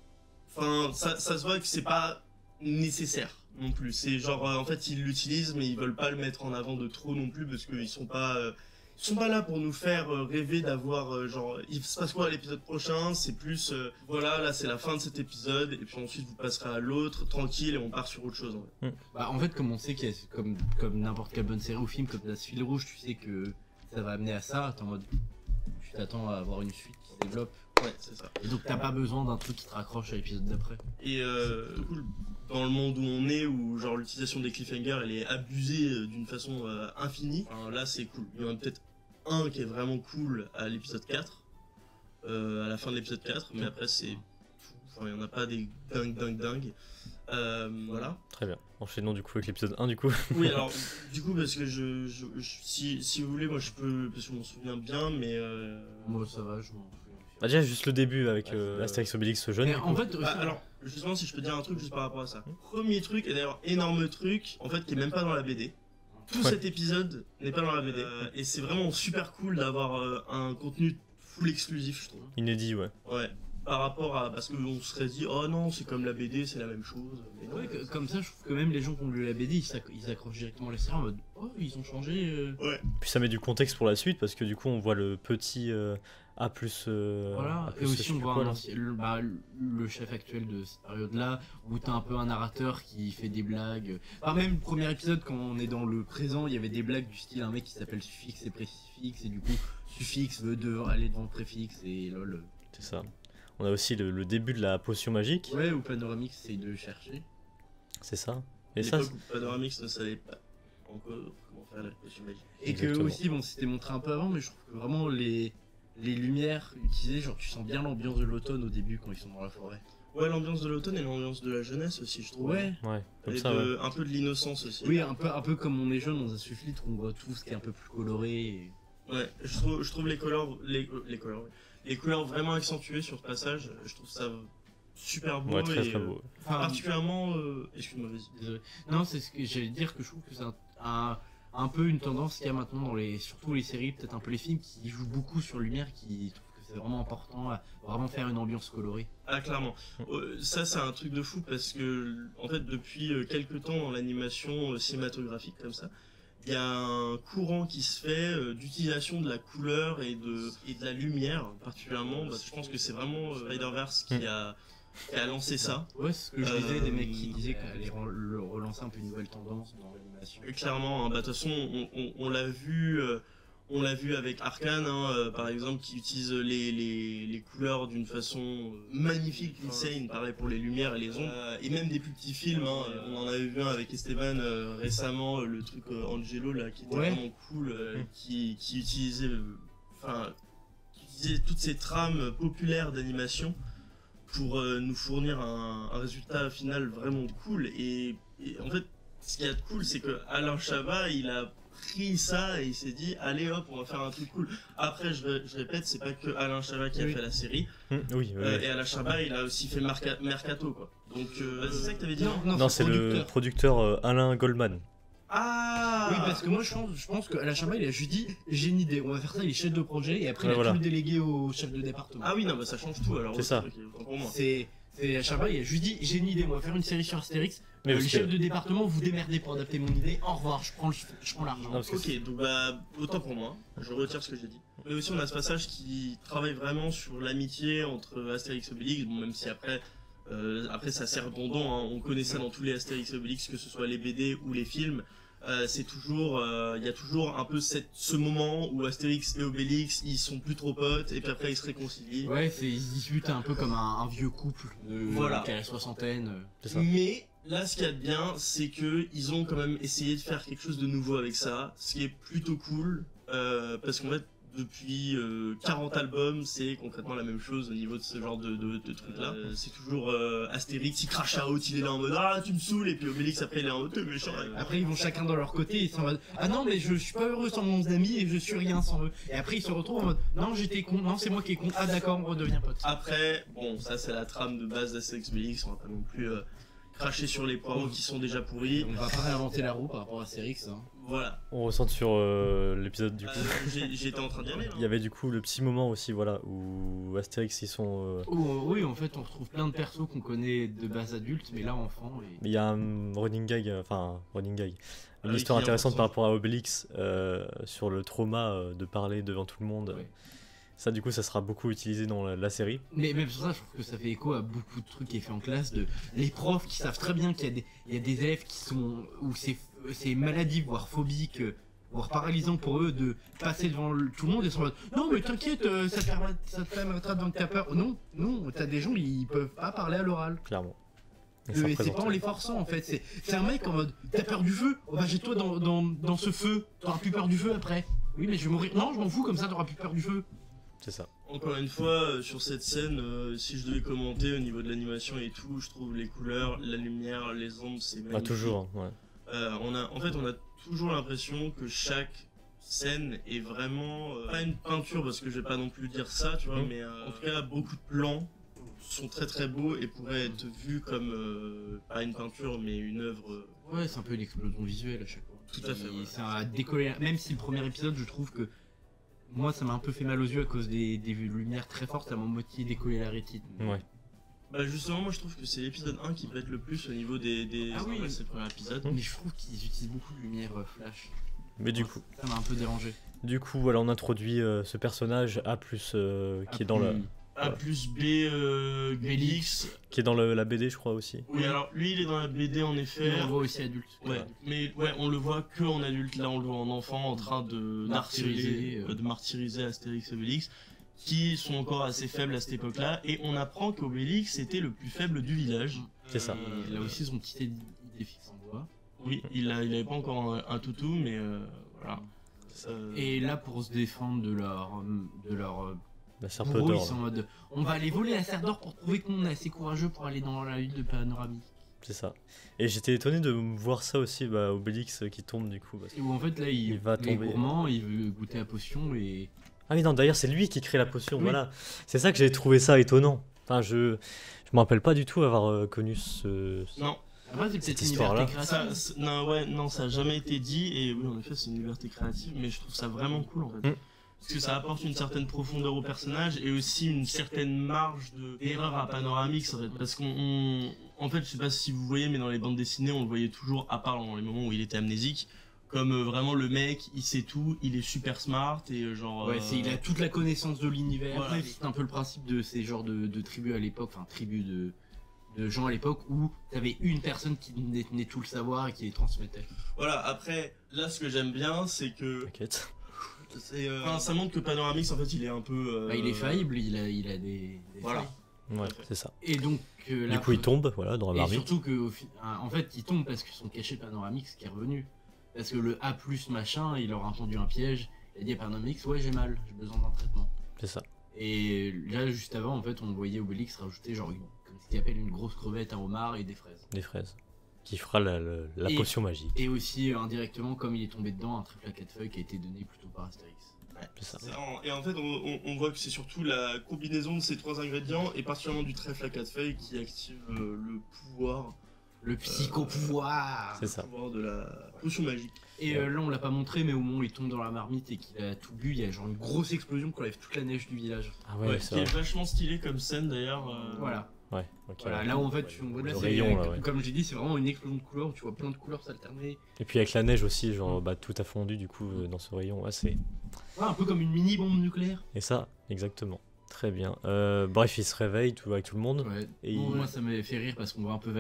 Enfin ça se voit que c'est pas nécessaire non plus, c'est genre en fait ils l'utilisent mais ils veulent pas le mettre en avant de trop non plus parce qu'ils sont pas là pour nous faire rêver d'avoir genre il se passe quoi à l'épisode prochain, c'est plus voilà, là c'est la fin de cet épisode et puis ensuite vous passerez à l'autre tranquille et on part sur autre chose en fait. Bah en fait comme on sait qu'il y a comme n'importe quelle bonne série ou film, comme ce fil rouge, tu sais que ça va amener à ça, t'es en mode tu t'attends à avoir une suite qui se développe. Ouais, c'est ça. Et donc t'as pas besoin d'un truc qui te raccroche à l'épisode d'après. Et cool dans le monde où on est, où genre l'utilisation des cliffhangers elle est abusée d'une façon infinie. Enfin, là c'est cool. Il y en a peut-être un qui est vraiment cool à l'épisode 4, à la fin de l'épisode 4, mais après c'est... Enfin, il n'y en a pas des dingues. Voilà. Très bien. Enchaînons du coup avec l'épisode 1 du coup. Oui, alors, du coup, parce que si vous voulez, moi je peux, parce que je m'en souviens bien, mais... Moi ça va, je m'en souviens. Bah déjà juste le début avec Astérix Obélix jeune. Mais du en coup. fait, aussi, alors, justement, si je peux dire un truc juste par rapport à ça. Premier truc, et d'ailleurs énorme truc, en fait, qui est même pas dans la BD. Tout Ouais. cet épisode n'est pas dans la BD. Et c'est vraiment super cool d'avoir un contenu full exclusif, je trouve. Inédit, ouais. Ouais. Par rapport à... Parce qu'on se serait dit, oh non, c'est comme la BD, c'est la même chose. Mais non, ouais, comme ça, je trouve que même les gens qui ont lu la BD, ils accrochent directement à la série en mode oh, ils ont changé. Puis ça met du contexte pour la suite parce que du coup on voit le petit A+. Voilà, A+, et je sais aussi on plus voit quoi, là. le chef actuel de cette période-là, où t'as un peu un narrateur qui fait des blagues. Enfin, même le premier épisode, quand on est dans le présent, il y avait des blagues du style un mec qui s'appelle suffixe et préfixe, et du coup, suffixe veut aller devant le préfixe, et lol. C'est ça. On a aussi le début de la potion magique. Ouais, ou Panoramix essaye de chercher. C'est ça. à Et ça, l'époque où Panoramix ne savait pas encore comment faire la potion magique. Et que Exactement. aussi, bon, c'était montré un peu avant, mais je trouve que vraiment les lumières utilisées, genre tu sens bien l'ambiance de l'automne au début quand ils sont dans la forêt. Ouais, l'ambiance de l'automne et l'ambiance de la jeunesse aussi, je trouve. Ouais, ouais, comme Et ça, ouais. un peu de l'innocence aussi. oui, un peu comme on est jeune dans un filtre, on voit tout ce qui est un peu plus coloré. Et... Ouais, je trouve les couleurs, les couleurs vraiment accentuées sur ce passage. Je trouve ça super beau. Ouais, très et, très beau. Enfin, particulièrement, excuse-moi, vas-y. désolé. Non, c'est ce que j'allais dire, que je trouve que c'est un peu une tendance qu'il y a maintenant dans surtout les séries, peut-être un peu les films, qui jouent beaucoup sur lumière, qui trouvent que c'est vraiment important à vraiment faire une ambiance colorée. Ah, clairement. Ça, c'est un truc de fou parce que, en fait, depuis quelques temps dans l'animation cinématographique comme ça, il y a un courant qui se fait d'utilisation de la couleur et de la lumière, particulièrement. Bah, je pense que c'est vraiment Spider-Verse qui a lancé ça. Ouais, c'est ce que je disais, des mecs qui disaient qu'elle allait relancer un peu une nouvelle tendance dans l'animation. Clairement, hein, bah, de toute façon, on l'a vu. On l'a vu avec Arcane, hein, par exemple, qui utilise les couleurs d'une façon magnifique, insane, pareil pour les lumières et les ombres. Et même des plus petits films, hein, on en avait vu un avec Esteban récemment, le truc Angelo, là, qui était vraiment cool, qui utilisait toutes ces trames populaires d'animation pour nous fournir un résultat final vraiment cool. Et en fait, ce qu'il y a de cool, c'est que Alain Chabat, il a pris ça et il s'est dit allez hop, on va faire un truc cool. Après, je répète, c'est pas que Alain Chabat qui a fait la série. Oui. Et Alain Chabat, il a aussi fait Mercato, quoi. Donc c'est ça que t'avais dit? Non, c'est le producteur Alain Goldman. Ah oui, parce que moi je pense qu'Alain Chabat, il a juste dit j'ai une idée, on va faire ça, il est chef de projet, et après il a tout délégué au chef de département. Ah oui, non, bah ça change tout alors. C'est ça. C'est Alain Chabat, il a juste dit j'ai une idée, on va faire une série sur Astérix. Le chef de département, vous démerdez pour adapter mon idée. Au revoir, je prends l'argent. Ok, donc bah autant pour moi, je retire ce que j'ai dit. Mais aussi on a ce passage qui travaille vraiment sur l'amitié entre Astérix et Obélix, bon, même si après ça c'est redondant, hein. On connaît ça dans tous les Astérix et Obélix, que ce soit les BD ou les films. C'est toujours, il y a toujours un peu ce moment où Astérix et Obélix ils sont plus trop potes et puis après ils se réconcilient. Ouais, ils se disputent un peu comme un vieux couple voilà. Qui a la soixantaine. Mais là, ce qu'il y a de bien, c'est que ils ont quand même essayé de faire quelque chose de nouveau avec ça, ce qui est plutôt cool, parce qu'en fait, depuis 40 albums, c'est concrètement la même chose au niveau de ce genre de truc-là. C'est toujours Astérix, il crache out, il est là en mode ah tu me saoules, et puis Obélix après il est en mode t'es méchant. Après ils vont chacun dans leur côté, ils sont en mode ah non mais je suis pas heureux sans mon ami et je suis rien sans eux. Et après ils se retrouvent en mode non j'étais con, non c'est moi qui est con, ah d'accord on redevient potes. Après, bon ça c'est la trame de base d'Astérix Obélix, on va pas non plus cracher sur les poireaux qui sont déjà pourris. On va pas réinventer la roue par rapport à Astérix. Hein. Voilà. On ressent sur l'épisode du coup. J'étais en train d'y aller. Il y avait du coup le petit moment aussi, voilà, où Astérix ils sont. Oui, en fait, on retrouve plein de persos qu'on connaît de base adulte, mais là enfant. Mais il y a un running gag, une histoire intéressante par rapport à Obélix sur le trauma de parler devant tout le monde. Ouais. Ça, du coup, ça sera beaucoup utilisé dans la série. Mais même sur ça, je trouve que ça fait écho à beaucoup de trucs qui est fait en classe, de les profs qui savent très bien qu'il y a des élèves qui sont où c'est maladif, voire phobique, voire paralysant pour eux de passer devant tout le monde et se dire non mais t'inquiète, ça te permettra de vaincre ta peur. Non, t'as des gens ils peuvent pas parler à l'oral. Clairement. Et c'est pas en les forçant en fait, c'est un mec en mode t'as peur du feu, oh, bah jette-toi dans ce feu, t'auras plus peur du feu après. Oui mais je vais mourir, non je m'en fous, comme ça t'auras plus peur du feu. C'est ça. Encore une fois, sur cette scène, si je devais commenter au niveau de l'animation et tout, je trouve les couleurs, la lumière, les ombres, c'est magnifique. Ah, toujours, ouais. On a toujours l'impression que chaque scène est vraiment pas une peinture, parce que je vais pas non plus dire ça, tu vois, mais en tout cas, beaucoup de plans sont très très beaux et pourraient être vus comme pas une peinture, mais une œuvre. Ouais, c'est un peu une explosion visuelle à chaque fois. Tout à fait. Ouais. Ça a décollé, même si le premier épisode, je trouve que moi ça m'a un peu fait mal aux yeux à cause des lumières très fortes, ça m'a moitié décollé la rétine. Ouais. Bah justement moi je trouve que c'est l'épisode 1 qui pète le plus au niveau des c'est le premier épisode. Mais je trouve qu'ils utilisent beaucoup de lumière flash. Mais du coup ça m'a un peu dérangé. Du coup voilà, on introduit ce personnage A+, qui est dans le A plus B Bélix. Qui est dans la BD je crois aussi. Oui alors lui il est dans la BD en effet. On le voit aussi adulte. Ouais. Mais ouais on le voit que en adulte, là on le voit en enfant en train de martyriser Astérix et Obélix, qui sont encore assez faibles à cette époque-là, et on apprend qu'Obélix était le plus faible du village. C'est ça. Il a aussi son petit idée fixe en bois. Oui, il avait pas encore un toutou, mais voilà. Et là pour se défendre de leur la serpe d'or. Ils sont en mode on va aller voler la serpe d'or pour prouver qu'on est assez courageux pour aller dans la lutte de Panoramie. C'est ça. Et j'étais étonné de voir ça aussi, Obélix qui tombe du coup. Parce et où en fait là il va tomber. Il est gourmand, il veut goûter la potion et... Ah oui non, d'ailleurs c'est lui qui crée la potion, oui. Voilà. C'est ça que j'ai trouvé ça étonnant. Enfin je me rappelle pas du tout avoir connu ce... Non. Après, c'est Cette peut-être une histoire-là. liberté Ça, créative. non, ça a jamais été dit, et oui, en effet, c'est une liberté créative, mais je trouve ça vraiment cool en fait. Mm. Parce que ça apporte une certaine profondeur au personnage et aussi une certaine marge d'erreur à Panoramix en fait. Parce en fait, je sais pas si vous voyez, mais dans les bandes dessinées, on le voyait toujours, à part dans les moments où il était amnésique, comme vraiment le mec, il sait tout, il est super smart et genre. Ouais, il a toute la connaissance de l'univers. Voilà. Après, c'est un peu le principe de ces genres de tribus à l'époque, enfin tribus de gens à l'époque où t'avais une personne qui détenait tout le savoir et qui les transmettait. Voilà, après, là, ce que j'aime bien, c'est que. T'inquiète. Enfin, ça montre que Panoramix, en fait, il est un peu. Bah, il est faillible, il a des Voilà. failles. Ouais, c'est ça. Et donc là, Du coup, il tombe, voilà, dans la Et marmite. surtout que en fait, il tombe parce que son cachet Panoramix qui est revenu. Parce que le A+ machin, il leur a entendu un piège. Il a dit à Panoramix, ouais, j'ai mal, j'ai besoin d'un traitement. C'est ça. Et là, juste avant, en fait, on voyait Obélix rajouter genre comme ce qu'il appelle une grosse crevette, un homard et des fraises. Des fraises. Qui fera la Et- potion magique. Et aussi, indirectement, comme il est tombé dedans, un triple à 4 feuilles qui a été donné plutôt par Astérix. C'est ça. Et en fait, on voit que c'est surtout la combinaison de ces trois ingrédients, et particulièrement du trèfle à 4 feuilles, qui active le pouvoir. Le psycho-pouvoir. C'est ça. Le pouvoir de la potion magique. Et là, on l'a pas montré, mais au moment où il tombe dans la marmite et qu'il a tout bu, il y a genre une grosse explosion qui enlève toute la neige du village. Ah Ouais, ouais, qui c'est est vrai. vachement stylé comme scène d'ailleurs. Voilà. Ouais, ok. Voilà, là en fait, on voit Le là, c'est rayon, là, ouais. comme j'ai dit, c'est vraiment une explosion de couleurs où tu vois plein de couleurs s'alterner. Et puis avec la neige aussi, genre, bah, tout a fondu du coup dans ce rayon. Ouais, c'est. Ouais, un peu comme une mini bombe nucléaire. Et ça, exactement. Très bien. Bref, il se réveille tout, avec tout le monde. Ouais. Et Bon, il- moi, ça m'avait fait rire parce qu'on voit un peu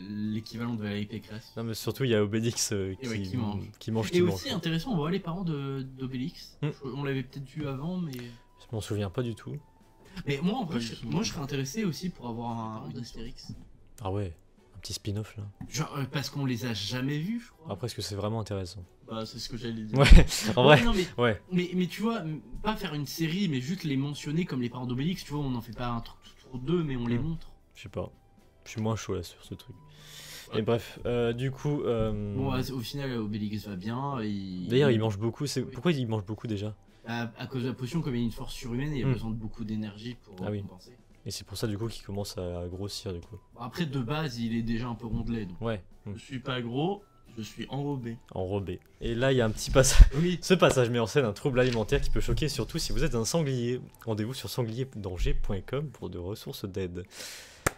l'équivalent de Valérie Pécresse. Non, mais surtout, il y a Obélix Et ouais, qui mange. qui mange. Et aussi intéressant, on voit les parents d'Obélix. Hmm. On l'avait peut-être vu avant, mais. Je m'en souviens pas du tout. Mais moi, en vrai, Ouais, moi, je serais intéressé aussi pour avoir un d'Astérix. Ah ouais, un petit spin-off là. Genre, parce qu'on les a jamais vus, je crois. Après, est-ce que c'est vraiment intéressant? Bah, c'est ce que j'allais dire. Ouais, en vrai, non, mais, ouais. mais tu vois, pas faire une série, mais juste les mentionner comme les parents d'Obélix, tu vois, on n'en fait pas un truc tout d'eux, mais on les Hmm. montre. Je sais pas. Je suis moins chaud là sur ce truc. Ouais. Et bref, du coup. Bon, au final, Obélix va bien. D'ailleurs, il mange beaucoup. Oui. Pourquoi il mange beaucoup déjà? À cause de la potion, comme il a une force surhumaine, il a Hmm. besoin de beaucoup d'énergie pour Ah oui. compenser. Et c'est pour ça du coup qu'il commence à grossir du coup. Bon, après, de base, il est déjà un peu rondelet. Donc. Ouais, Je suis pas gros, je suis enrobé. enrobé. Et là, il y a un petit passage. Oui. Ce passage met en scène un trouble alimentaire qui peut choquer, surtout si vous êtes un sanglier. Rendez-vous sur sanglierdanger.com pour de ressources d'aide.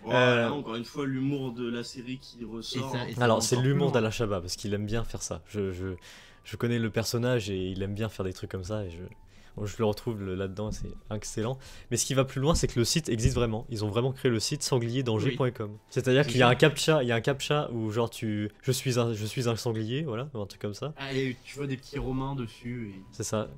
Voilà, encore une fois, l'humour de la série qui ressort. Et ça Alors, va c'est encore l'humour plus loin. d'Alain Chabat parce qu'il aime bien faire ça. Je connais le personnage et il aime bien faire des trucs comme ça et je le retrouve là-dedans, c'est excellent. Mais ce qui va plus loin, c'est que le site existe vraiment. Ils ont vraiment créé le site sanglierdanger.com. C'est-à-dire C'est qu'il y a ça. il y a un captcha où genre je suis un sanglier, voilà, un truc comme ça. Ah, et tu vois des petits romains dessus. Et... C'est ça.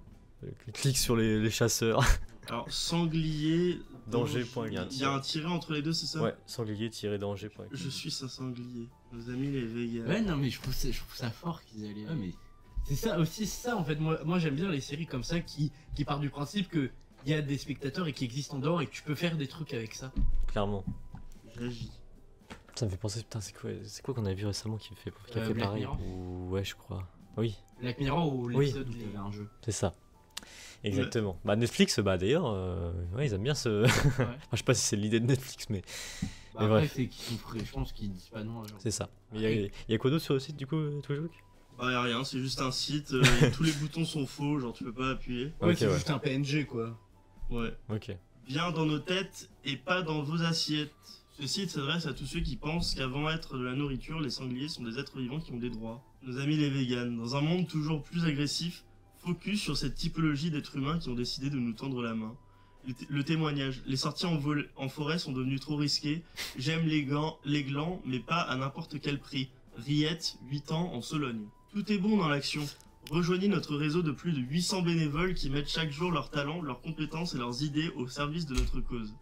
Clique sur les chasseurs. Alors, sanglier. Danger. Il y a un tiret entre les deux, c'est ça? Ouais, sanglier-danger.com. Je suis un sanglier. Nos amis les véganes. Ouais, non, mais je trouve ça fort qu'ils aient les. Ouais, mais c'est ça aussi, c'est ça en fait. Moi j'aime bien les séries comme ça qui partent du principe que il y a des spectateurs et qui existent en dehors et que tu peux faire des trucs avec ça. Clairement. J'agis. Ça me fait penser, putain, c'est quoi qu'on a vu récemment qui a fait Black pareil Mirror. Ouais, je crois. Oui, Black Mirror ou Oui. l'épisode où t'avais un jeu. c'est ça. Exactement. Bah Netflix, bah d'ailleurs, ouais, ils aiment bien ce. Enfin, je sais pas si c'est l'idée de Netflix, mais Bah, Mais après, bref. c'est qu'ils sont frais, je pense qu'ils disent pas non à genre. c'est ça. Mais il y a quoi d'autre sur le site du coup, Twitchbook? Bah, y a rien, c'est juste un site. Tous les boutons sont faux, genre tu peux pas appuyer. Ouais, Ok, c'est ouais. juste un PNG quoi. Ouais. Ok. Bien dans nos têtes et pas dans vos assiettes. Ce site s'adresse à tous ceux qui pensent qu'avant être de la nourriture, les sangliers sont des êtres vivants qui ont des droits. Nos amis les véganes, dans un monde toujours plus agressif, focus sur cette typologie d'êtres humains qui ont décidé de nous tendre la main. Le témoignage. Les sorties en forêt sont devenues trop risquées. J'aime les glands, mais pas à n'importe quel prix. Riette, 8 ans, en Sologne. Tout est bon dans l'action. Rejoignez notre réseau de plus de 800 bénévoles qui mettent chaque jour leurs talents, leurs compétences et leurs idées au service de notre cause.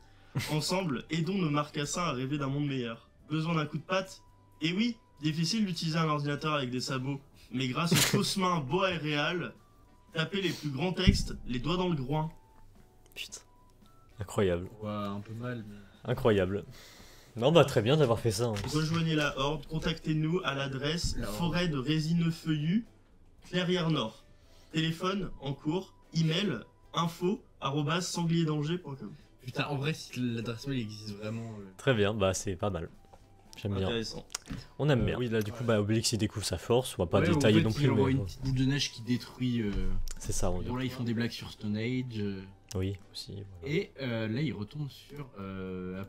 Ensemble, aidons nos marcassins à rêver d'un monde meilleur. Besoin d'un coup de patte? Eh oui, difficile d'utiliser un ordinateur avec des sabots, mais grâce aux fausses mains bois et réal, tapez les plus grands textes, les doigts dans le groin. Putain. Incroyable. Ouais, un peu mal, mais. Incroyable. Non, bah très bien d'avoir fait ça. Hein. Rejoignez la Horde, contactez-nous à l'adresse La Horde. forêt de résineux feuillus, Clairière Nord. Téléphone en cours, email info@sanglierdanger.com. Putain, en vrai, si l'adresse mail existe vraiment. Très bien, bah c'est pas mal. J'aime bien. Intéressant. On aime bien. Oui, là, du coup, bah, Obélix, il découvre sa force. On va pas Ouais, détailler en fait, non plus. Il envoie Mais... une petite boule de neige qui détruit. C'est ça. Bon, là, ils font des blagues sur Stone Age. Oui, aussi. Voilà. Et là, ils retombent sur A+.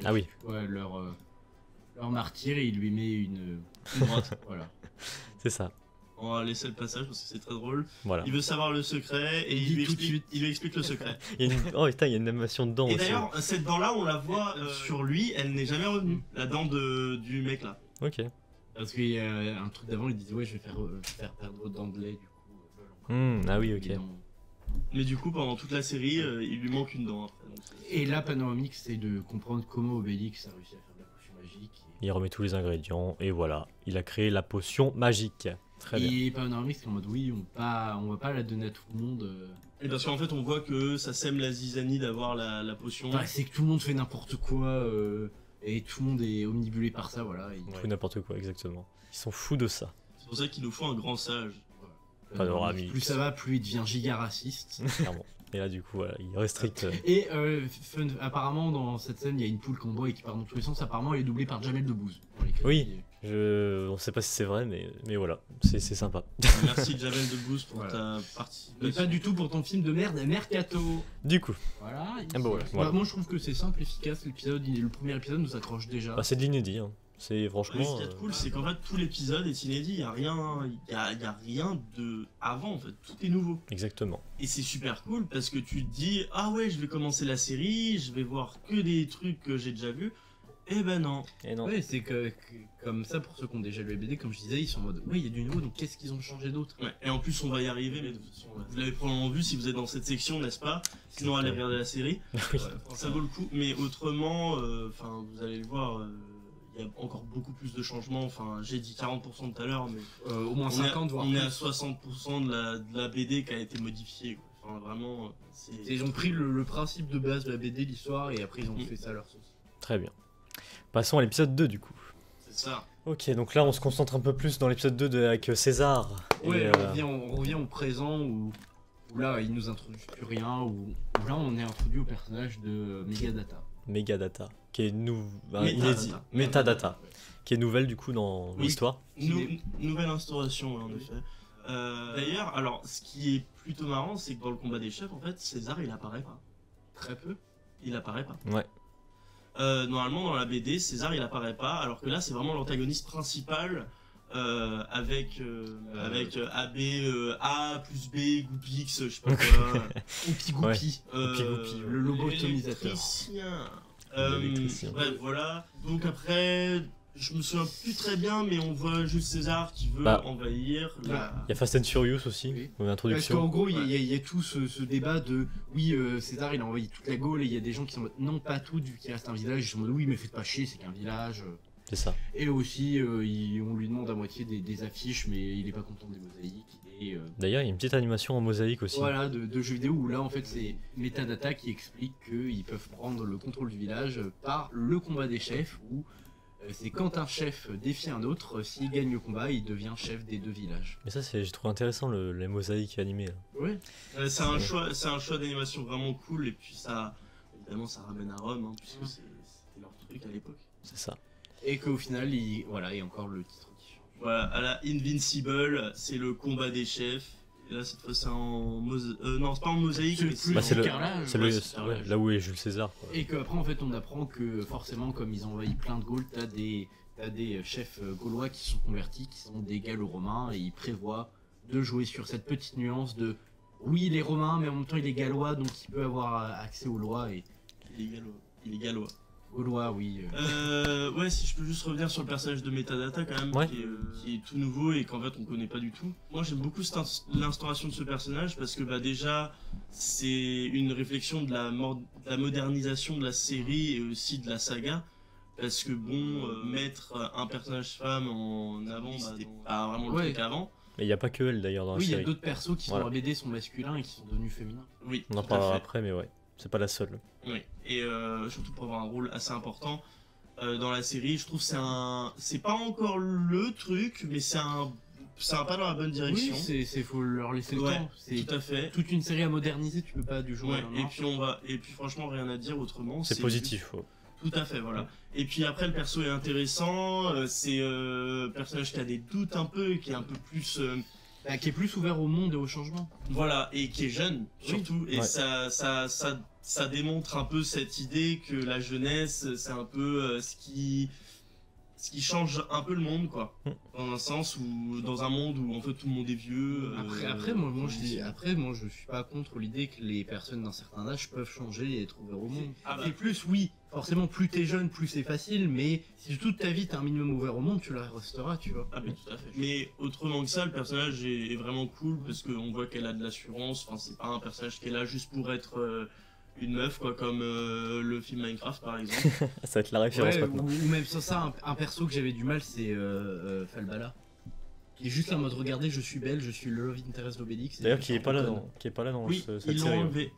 Ah oui. Ouais, leur martyr et il lui met une droite. Voilà. C'est ça. On va laisser le passage parce que c'est très drôle. Voilà. Il veut savoir le secret et Il dit il lui tout de explique, suite. il lui explique le secret. Il y a une... Oh putain, il y a une animation dedans Et aussi. d'ailleurs, cette dent-là, on la voit sur lui, elle n'est jamais revenue. La dent du mec là. Ok. Parce qu'il y a un truc d'avant, il disait ouais, je vais faire perdre votre dent de lait, du coup. Ah oui, ok. Les dents. Mais du coup, pendant toute la série, il lui manque une dent après. Donc, Et là, Panoramix essaie de comprendre comment Obélix a réussi à faire de la potion magique. Il remet tous les ingrédients et voilà, il a créé la potion magique. Très bien. Et Panoramix est en mode oui, on va pas la donner à tout le monde. Et parce qu'en fait, on voit que ça sème la zizanie d'avoir la potion. Ouais, c'est que tout le monde fait n'importe quoi et tout le monde est omnibulé par ça, voilà. Et, Tout n'importe quoi, exactement. Ils sont fous de ça. C'est pour ça qu'il nous faut un grand sage. Panoramix. Plus ça va, plus il devient giga raciste. Clairement. Et là, du coup, voilà, il restricte. Et apparemment, dans cette scène, il y a une poule qu'on boit et qui part dans tous les sens. Apparemment, elle est doublée par Jamel Debbouze. dans les Oui. crédits. On sait pas si c'est vrai, mais voilà, c'est sympa. Merci Jamel Debbouze pour Voilà. ta Mais participation. pas du tout pour ton film de merde, Mercato. Du coup, Voilà. Ah bah voilà. Moi, je trouve que c'est simple, efficace. Le premier épisode nous accroche déjà. bah, c'est de l'inédit. Hein. C'est Mais franchement. ce qui est cool, c'est qu'en fait, tout l'épisode est inédit. Il y a rien de avant, en fait. Tout est nouveau. Exactement. Et c'est super cool parce que tu te dis, ah ouais, je vais commencer la série, je vais voir que des trucs que j'ai déjà vus. Eh ben non. Et non. Ouais, c'est que comme ça, pour ceux qui ont déjà lu les BD, comme je disais, ils sont en mode ouais, il y a du nouveau, donc qu'est-ce qu'ils ont changé d'autre? Ouais, et en plus, on va y arriver, mais de toute façon, vous l'avez probablement vu si vous êtes dans cette section, n'est-ce pas? Sinon, allez regarder la série. Oui. Ça vaut le coup, mais autrement, enfin, vous allez le voir, il y a encore beaucoup plus de changements. Enfin, j'ai dit 40% tout à l'heure, mais Au moins 50, voire on est à plus. 60% de la BD qui a été modifiée. Quoi. Enfin, vraiment, c'est. Ils ont pris le principe de base de la BD, l'histoire, et après ils ont fait ça à leur sauce. Très bien. Passons à l'épisode 2 du coup. C'est ça. Ok, donc là on se concentre un peu plus dans l'épisode 2 avec César. Ouais, Et, on revient au présent où là ils nous introduisent plus rien, où là on est introduit au personnage de Megadata. Megadata, qui est Metadata. inédit. Metadata, qui est nouvelle du coup dans Oui. l'histoire. Nouvelle instauration, en effet. D'ailleurs, alors, ce qui est plutôt marrant, c'est que dans le combat des chefs, en fait, César, il apparaît pas. Très peu. Il apparaît pas. Ouais. Normalement, dans la BD, César, il apparaît pas, alors que là, c'est vraiment l'antagoniste principal avec AB, A plus B, Goupix, je sais pas quoi. Oupi Goupi, Oupi-Goupi, le lobotomisateur. L'électricien. L'électricien. Bref, voilà. Donc après, je me souviens plus très bien, mais on voit juste César qui veut Bah. envahir la... Il y a Fast and Furious aussi, Oui. dans Parce l'introduction. qu'en gros, il y a tout ce débat de oui, César il a envahi toute la Gaule et il y a des gens qui sont en mode non, pas tout, vu qu'il reste un village. Ils sont en mode oui, mais faites pas chier, c'est qu'un village. C'est ça. Et aussi, on lui demande à moitié des affiches, mais il est pas content des mosaïques. Et D'ailleurs, il y a une petite animation en mosaïque aussi. voilà, de jeux vidéo où là en fait c'est Metadata qui explique qu'ils peuvent prendre le contrôle du village par le combat des chefs où c'est quand un chef défie un autre, s'il gagne le combat, il devient chef des deux villages. Mais ça, j'ai trouvé intéressant les mosaïques animées. Là. Ouais. C'est un choix d'animation vraiment cool, et puis ça, évidemment, ça ramène à Rome, hein, puisque c'était leur truc à l'époque. C'est ça. Et qu'au final, voilà, il y a encore le titre qui change. Voilà, à la Invincible, c'est le combat des chefs. Et là, cette fois, c'est en non, c'est pas en mosaïque, C'est mais plus Bah, c'est le- carrelage. C'est Ouais, c'est ouais, là où est Jules César. Quoi. Et qu'après, en fait, on apprend que forcément, comme ils ont envahi plein de Gaules, t'as des chefs gaulois qui sont convertis, qui sont des Gallo-Romains, et ils prévoient de jouer sur cette petite nuance de oui, il est romain, mais en même temps, il est gallois, donc il peut avoir accès aux lois. Et Il est gallois. gaulois, oui. Ouais, si je peux juste revenir sur le personnage de Metadata quand même, Ouais. qui est tout nouveau et qu'en fait on connaît pas du tout. Moi j'aime beaucoup l'instauration de ce personnage parce que bah déjà c'est une réflexion de la modernisation de la série et aussi de la saga. Parce que bon, mettre un personnage femme en avant, bah, c'était pas vraiment le Ouais. truc avant. Mais il n'y a pas que elle d'ailleurs dans Oui, la il y a série. d'autres persos qui Voilà. sont en BD sont masculins et qui sont devenus féminins. Oui, On en tout à parlera fait. après, mais ouais. C'est pas la seule. Oui, et surtout pour avoir un rôle assez important dans la série, je trouve que c'est pas encore le truc, mais c'est un pas dans la bonne direction. Oui, c'est faut leur laisser le Ouais, temps. C'est tout à fait. toute une série à moderniser, tu peux pas du jour au Ouais, lendemain. et puis franchement rien à dire autrement. C'est positif. Ouais. Tout à fait, voilà. Et puis après, le perso est intéressant, c'est personnage qui a des doutes un peu, qui est un peu plus... Qui est plus ouvert au monde et au changement. Voilà, et qui est jeune, surtout, et Ouais. ça démontre un peu cette idée que la jeunesse, c'est un peu ce qui change un peu le monde, quoi. Dans un sens où, dans un monde où en fait tout le monde est vieux. Moi je suis pas contre l'idée que les personnes d'un certain âge peuvent changer et être ouverts au monde. Ah bah. C'est plus, oui, forcément plus t'es jeune, plus c'est facile, mais si toute ta vie t'es un minimum ouvert au monde, tu le resteras, tu vois. Ah mais tout à fait. Mais autrement que ça, le personnage est vraiment cool parce qu'on voit qu'elle a de l'assurance. Enfin, c'est pas un personnage qui est là juste pour être une meuf, quoi, comme le film Minecraft par exemple. Ça va être la référence Ouais, maintenant. ou même sans ça, un perso que j'avais du mal, c'est Falbala. Qui est juste là en mode regardez, je suis belle, je suis le love interest d'Obélix. D'ailleurs, qui est pas là dans Oui, cette ils l'ont série. enlevé.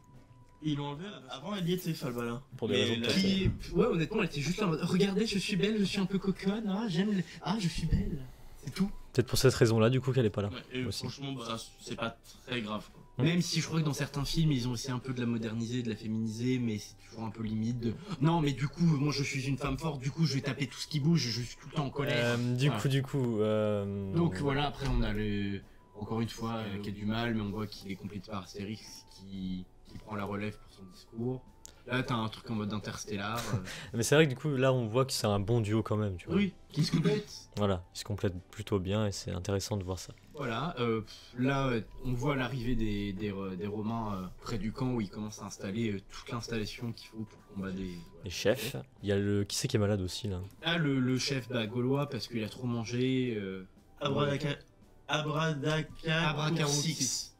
Ils l'ont enlevé. Avant, elle y était, Falbala. Pour des Mais raisons là, personnelles. Ouais, honnêtement, elle était juste là en mode regardez, je suis belle, je suis un peu coconne, je suis belle. C'est tout. Peut-être pour cette raison-là, du coup, qu'elle est pas là. Ouais, et Aussi. franchement, bah, c'est pas très grave, quoi. Même si je crois que dans certains films, ils ont aussi un peu de la moderniser, de la féminiser, mais c'est toujours un peu limite de non, mais du coup, moi je suis une femme forte, du coup je vais taper tout ce qui bouge, je suis tout le temps en colère. Du coup. Donc voilà, après on a encore une fois, qui a du mal, mais on voit qu'il est complété par Astérix qui prend la relève pour son discours. Là, t'as un truc en mode interstellar. Mais c'est vrai que du coup, là, on voit que c'est un bon duo quand même, tu vois. Oui, qui se complète. Voilà, ils se complètent plutôt bien et c'est intéressant de voir ça. Voilà, là, on voit l'arrivée des Romains près du camp où ils commencent à installer toute l'installation qu'il faut pour combattre Les chefs. Il y a le. Qui c'est qui est malade aussi, là? Là, le chef gaulois, parce qu'il a trop mangé. Abradacarourcix. Abradacaracourcix.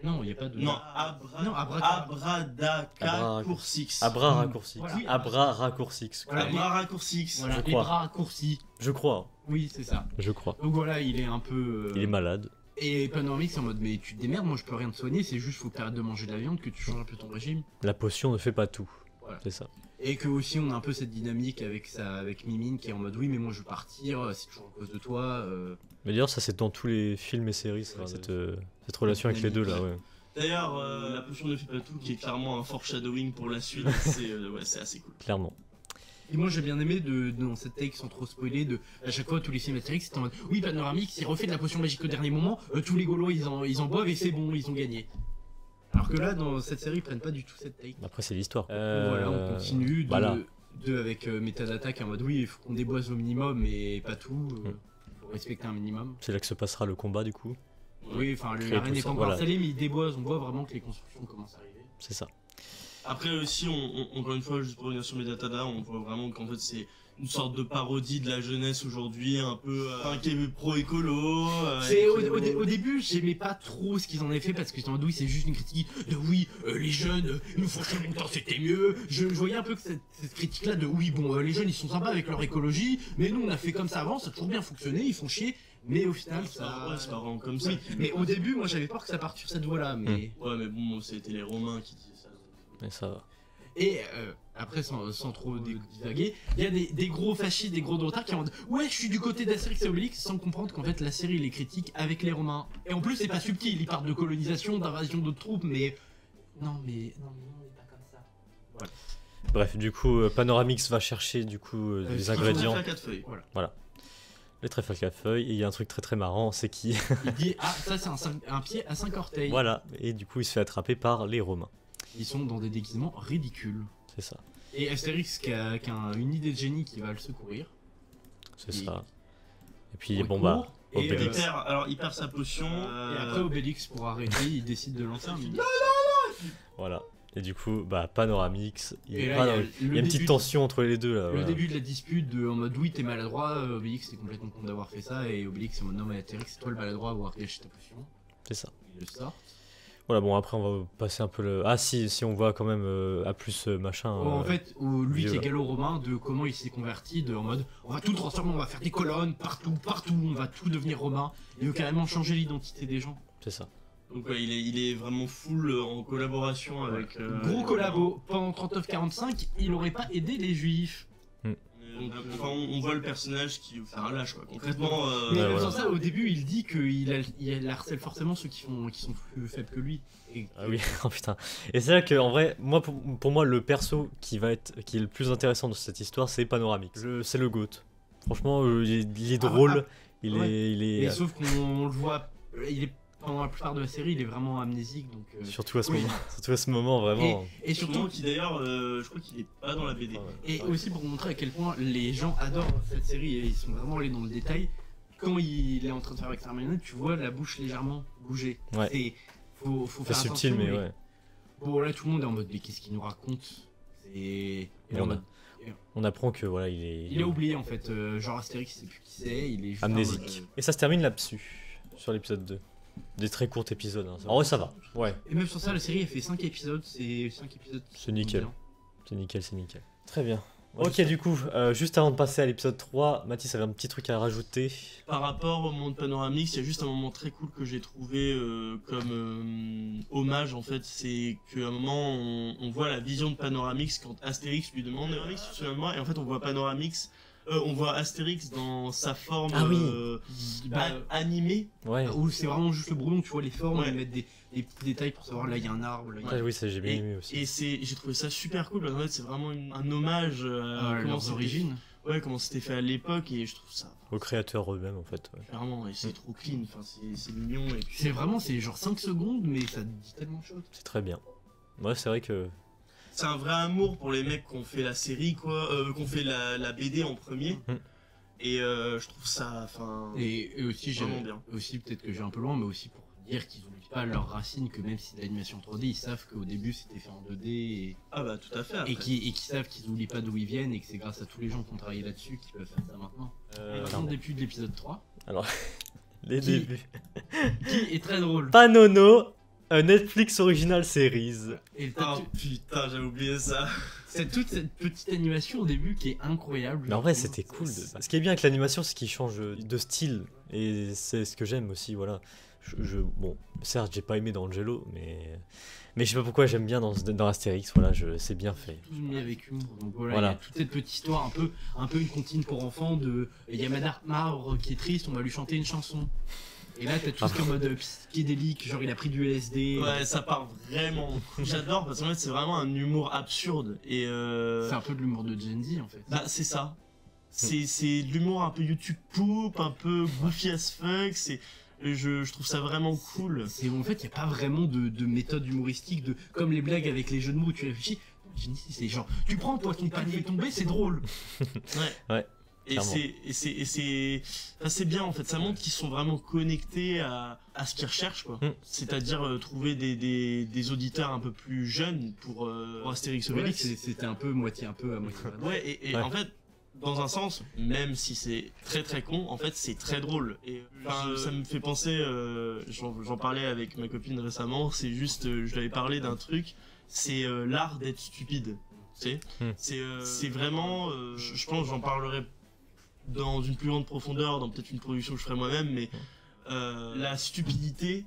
Non, il n'y a pas de. Non, Abradacacourcix. Abradacacourcix. Abra raccourci. Voilà. Abra raccourcix. Voilà, Abraracourcix. Voilà, Je les crois. bras raccourcis. Je crois. Oui, c'est ça. Je crois. Donc voilà, il est un peu. Il est malade. Et Panoramix, c'est en mode, mais tu te démerdes, moi je peux rien te soigner, c'est juste faut que t'arrêtes de manger de la viande, que tu changes un peu ton régime. La potion ne fait pas tout. Voilà. C'est ça. Et que aussi on a un peu cette dynamique avec Mimine qui est en mode, oui, mais moi je veux partir, c'est toujours à cause de toi. Mais d'ailleurs, ça, c'est dans tous les films et séries, ça, cette relation avec les deux, là, ouais. D'ailleurs, la potion ne fait pas tout, qui est clairement un foreshadowing pour la suite, c'est assez cool. Clairement. Et moi j'ai bien aimé dans cette take sans trop spoiler, à chaque fois tous les films Astérix c'était en mode, oui, Panoramix, il refait de la potion magique au dernier moment, tous les Gaulois ils en boivent et c'est bon, ils ont gagné. Alors que là, dans cette série, ils prennent pas du tout cette take. Après, c'est l'histoire. Voilà, on continue voilà. avec Metadata qui est en mode oui, il faut qu'on déboise au minimum, mais pas tout. Faut respecter un minimum. C'est là que se passera le combat, du coup. Oui, enfin, Créer l'arène tout n'est ça, pas encore voilà. installée, mais il déboise, on voit vraiment que les constructions commencent à arriver. C'est ça. Après aussi, encore une fois, juste pour revenir sur Metatada, on voit vraiment qu'en fait c'est une sorte de parodie de la jeunesse aujourd'hui, un peu qui est pro-écolo. Au début, j'aimais pas trop ce qu'ils en avaient fait parce que j'étais en mode oui, c'est juste une critique de oui, les jeunes, il nous faut chier longtemps, c'était mieux. Je voyais un peu que cette critique-là de oui, bon, les jeunes ils sont sympas avec leur écologie, mais nous on a fait comme ça avant, ça a toujours bien fonctionné, ils font chier. Mais au final, c'est pas vraiment comme ça. Oui, mais au début, moi j'avais peur que ça parte sur cette voie-là, mais. Ouais, mais bon, c'était les Romains qui disaient ça. Mais ça va. Et après, sans trop divaguer, il y a des gros fascistes, des gros droitards qui ont dit ouais, je suis du côté d'Astérix et Obélix, sans comprendre qu'en fait la série les critique avec les Romains. Et en plus, c'est pas subtil, ils parlent de colonisation, d'invasion d'autres troupes, mais. Non, mais non, on est pas comme ça. Voilà. Bref, du coup, Panoramix va chercher du coup des ingrédients. Voilà. Les trèfles à 4 feuilles, et il y a un truc très très marrant, c'est qu'il il dit ah, ça c'est un pied à 5 orteils. Voilà, et du coup il se fait attraper par les Romains. Ils sont dans des déguisements ridicules. C'est ça. Et Astérix qui a une idée de génie qui va le secourir. C'est ça. Et puis Il bon court, bah, et Obélix. Il perd sa potion. Et après Obélix pour arrêter, il décide de lancer un mini. Voilà. Et du coup, bah Panoramix, il Et y là, a une petite tension entre les deux là. Le voilà. début de la dispute en mode oui t'es maladroit, Obélix est complètement con d'avoir fait ça et Obélix est en mode non mais Astérix c'est toi le maladroit à avoir gâché ta potion. C'est ça. Il le sort. Voilà, bon après on va passer un peu le... Ah si on voit quand même à plus machin... En fait, lui vieux, qui est là. gallo-romain, de comment il s'est converti, en mode on va tout transformer, on va faire des colonnes partout, on va tout devenir romain. Il veut carrément changer l'identité des gens. C'est ça. Donc ouais, il est vraiment full en collaboration avec... Gros collabo, pendant 39-45, il aurait pas aidé les juifs. Enfin, on voit le personnage qui veut faire un lâche, quoi. Concrètement. Mais Ouais, même voilà. sans ça, au début, il dit qu'il harcèle forcément ceux qui sont plus faibles que lui. Et Ah oui, oh putain. Et c'est là que, en vrai, moi, pour moi, le perso qui est le plus intéressant de cette histoire, c'est Panoramix. C'est le GOAT. Franchement, il est drôle. Il ouais. est, il est Et sauf qu'on le voit, pendant la plupart de la série, il est vraiment amnésique. Donc, surtout à ce oui. moment, surtout à ce moment, vraiment. Et surtout, Qui d'ailleurs, je crois qu'il est pas dans la BD. Ah ouais. et aussi pour montrer à quel point les gens adorent cette série et ils sont vraiment allés dans le détail. Quand il est en train de faire avec sa marionnette, tu vois la bouche légèrement bouger. Ouais. Et faut C'est faire subtil, attention, mais ouais. Bon, là, tout le monde est en mode, mais qu'est-ce qu'il nous raconte? Et Et en mode, on apprend que voilà, il il est oublié en fait. Genre Astérix, il sait plus qui c'est, il est juste amnésique. Et ça se termine là-dessus, sur l'épisode 2. Des très courts épisodes. Hein. En vrai, ça va. Ouais, Et même sur ça, la série elle fait 5 épisodes, c'est 5 épisodes. qui c'est sont nickel. bien. C'est nickel, c'est nickel. Très bien. Ok, du coup, juste avant de passer à l'épisode 3, Mathis avait un petit truc à rajouter. Par rapport au monde Panoramix, il y a juste un moment très cool que j'ai trouvé comme hommage en fait, c'est qu'à un moment on voit la vision de Panoramix quand Astérix lui demande Panoramix, tu te souviens de moi? Et en fait on voit Panoramix, on voit Astérix dans sa forme Ah oui. Bah, animée. Ouais. Où c'est vraiment juste le brouillon, tu vois les formes, Ouais. ils mettent des petits détails pour savoir là il y a un arbre, là il y a... Ouais, oui, ça j'ai bien aimé aussi. Et j'ai trouvé ça super cool parce qu'en fait c'est vraiment un hommage à comment leurs c'était- origines. Ouais, comment c'était fait à l'époque et je trouve ça Aux créateurs eux-mêmes, en fait. Ouais. clairement et c'est trop clean, enfin c'est mignon et puis C'est vraiment, c'est genre 5 secondes, mais ça dit tellement de choses. C'est très bien. Ouais, c'est vrai que. c'est un vrai amour pour les mecs qui ont fait la série quoi, qui ont fait la BD en premier. Mhm. Et je trouve ça enfin Et aussi, j'ai vraiment bien. aussi peut-être que j'ai un peu loin, mais aussi pour dire qu'ils n'oublient pas leurs racines, que même si c'est de l'animation 3D, ils savent qu'au début c'était fait en 2D et, Ah bah tout à fait après. qu'ils savent qu'ils n'oublient pas d'où ils viennent et que c'est grâce à tous les gens qui ont travaillé là-dessus qu'ils peuvent faire ça maintenant. Et maintenant, depuis de l'épisode 3, Les Qui- débuts. qui est très drôle. Panono, un Netflix Original Series. Et Oh putain, j'avais oublié ça. c'est toute cette petite animation au début qui est incroyable. Mais en vrai, je trouve. c'était cool. Ce qui est bien avec l'animation, c'est qu'il change de style. Et c'est ce que j'aime aussi, voilà. Bon, certes, j'ai pas aimé dans Angelo, mais je sais pas pourquoi j'aime bien dans Astérix, voilà, c'est bien fait. Tout mis avec humour. Donc voilà, Voilà. il y a toute cette petite histoire, un peu une comptine pour enfants de. Il y a Madame Marbre qui est triste, on va lui chanter une chanson. Et là, t'as tout ce qui est en mode psychédélique, genre il a pris du LSD. Ouais, ça part vraiment. J'adore parce qu'en fait c'est vraiment un humour absurde et C'est un peu de l'humour de Gen Z en fait. bah c'est ça. C'est de l'humour un peu YouTube poop, un peu goofy as fuck. Je trouve ça vraiment cool. C'est en fait, il n'y a pas vraiment de méthode humoristique, comme les blagues avec les jeux de mots, tu réfléchis. Gen Z, c'est genre, tu prends toi ton panier est tombé, c'est drôle. Ouais. Et Clairement. c'est bien en fait, ça montre qu'ils sont vraiment connectés à ce qu'ils recherchent quoi. Mm. C'est-à-dire trouver des auditeurs un peu plus jeunes pour Astérix Obélix. C'était un peu moitié, à moitié. Ouais, et Ouais. en fait, dans un sens, même si c'est très très con, en fait c'est très drôle. Et ça me fait penser, j'en parlais avec ma copine récemment, c'est juste, je lui avais parlé d'un truc, c'est l'art d'être stupide. Tu sais, c'est vraiment, je pense que j'en parlerai dans une plus grande profondeur, dans peut-être une production que je ferai moi-même, mais la stupidité,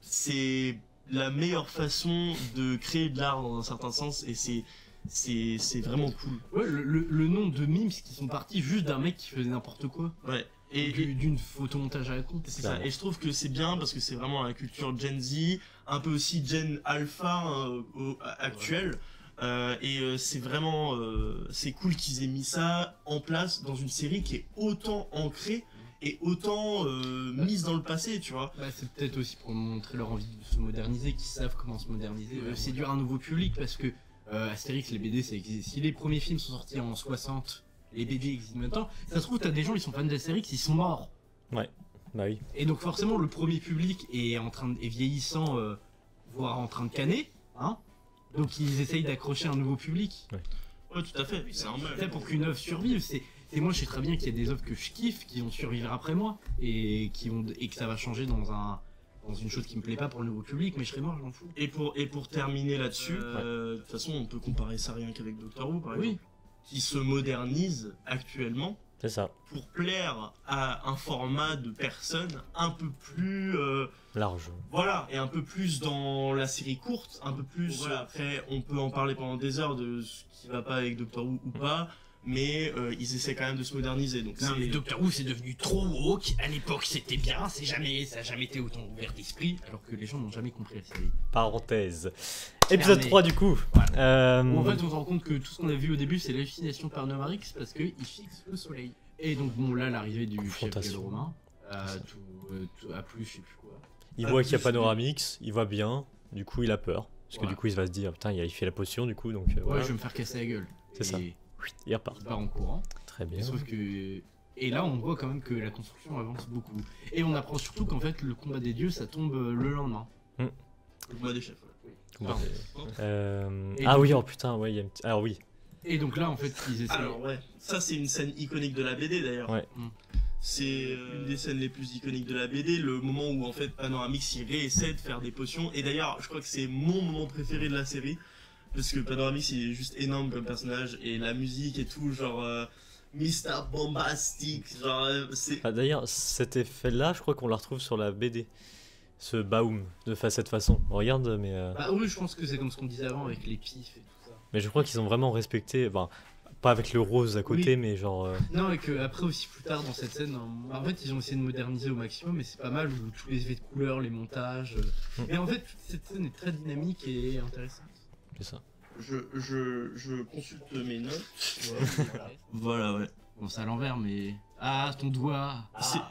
c'est la meilleure façon de créer de l'art dans un certain sens, et c'est vraiment cool. Ouais, le nom de memes qui sont partis juste d'un mec qui faisait n'importe quoi. Ouais. Et D'une photomontage à la con. c'est ça. Clairement. Et je trouve que c'est bien parce que c'est vraiment la culture Gen Z, un peu aussi Gen Alpha actuelle. C'est vraiment c'est cool qu'ils aient mis ça en place dans une série qui est autant ancrée et autant mise dans le passé, tu vois. Bah, c'est peut-être aussi pour montrer leur envie de se moderniser, qu'ils savent comment se moderniser, séduire un nouveau public parce que Astérix, les BD, ça existe. Si les premiers films sont sortis en 60, les BD existent maintenant, ça se trouve, t'as des gens, ils sont fans d'Astérix, ils sont morts. Bah oui. Et donc forcément, le premier public est vieillissant, voire en train de canner, hein. Donc ils essayent d'accrocher un nouveau public. Ouais, tout à fait. C'est normal. C'est pour qu'une œuvre survive. Et moi, je sais très bien qu'il y a des œuvres que je kiffe, qui vont survivre après moi, et que ça va changer dans une chose qui me plaît pas pour le nouveau public, mais je serai mort, je m'en fous. Et pour terminer là-dessus, de toute façon, on peut comparer ça rien qu'avec Doctor Who, par exemple, qui se modernise actuellement C'est ça. pour plaire à un format de personnes un peu plus Large. voilà, et un peu plus dans la série courte, un peu plus après on peut en parler pendant des heures de ce qui va pas avec Doctor Who ou pas, mais ils essaient quand même de se moderniser. Donc Non, c'est- mais Doctor Who c'est devenu trop woke. À l'époque c'était bien, ça a jamais été autant ouvert d'esprit, alors que les gens n'ont jamais compris la série. Parenthèse. Épisode Fermé. 3 du coup. En fait, on se rend compte que tout ce qu'on a vu au début, c'est l'hallucination de Panoramix parce qu'il fixe le soleil. Et donc, bon, là, l'arrivée du chef Confrontation. gallo-romain, à plus, je sais plus quoi. Il Ah, voit qu'il y a plus- Panoramix, il voit bien, du coup il a peur. Parce que Voilà. du coup il va se dire, putain, il fait la potion du coup, donc Ouais, voilà. je vais me faire casser la gueule. C'est ça. Et Il repart. il part en courant. Très bien. Sauf que. Et là, on voit quand même que la construction avance beaucoup. Et on apprend surtout qu'en fait, le combat des dieux, ça tombe le lendemain. le combat des chefs. Ouais. Pardon. Et Ah donc- oui, oh putain, ouais, il y a une petite... Alors oui, Et donc là, en fait, ils essaient. Alors ouais, ça c'est une scène iconique de la BD d'ailleurs. Ouais. C'est une des scènes les plus iconiques de la BD, le moment où en fait Panoramix il réessaie de faire des potions. Et d'ailleurs, je crois que c'est mon moment préféré de la série, parce que Panoramix il est juste énorme comme personnage, et la musique et tout, genre Mr. Bombastic, genre c'est... Ah, d'ailleurs, cet effet-là, je crois qu'on la retrouve sur la BD. Ce baum, cette façon. On regarde, mais... Bah oui, je pense que c'est comme ce qu'on disait avant avec les pifs et tout ça. Mais je crois qu'ils ont vraiment respecté... Enfin, pas avec le rose à côté, Oui. mais genre... Non, et que après aussi plus tard dans cette scène, en fait ils ont essayé de moderniser au maximum, mais c'est pas mal, où tous les effets de couleurs, les montages. Et en fait, toute cette scène est très dynamique et intéressante. C'est ça. Je consulte mes notes. Voilà. Voilà, ouais. Bon, c'est à l'envers, mais. Ah, ton doigt.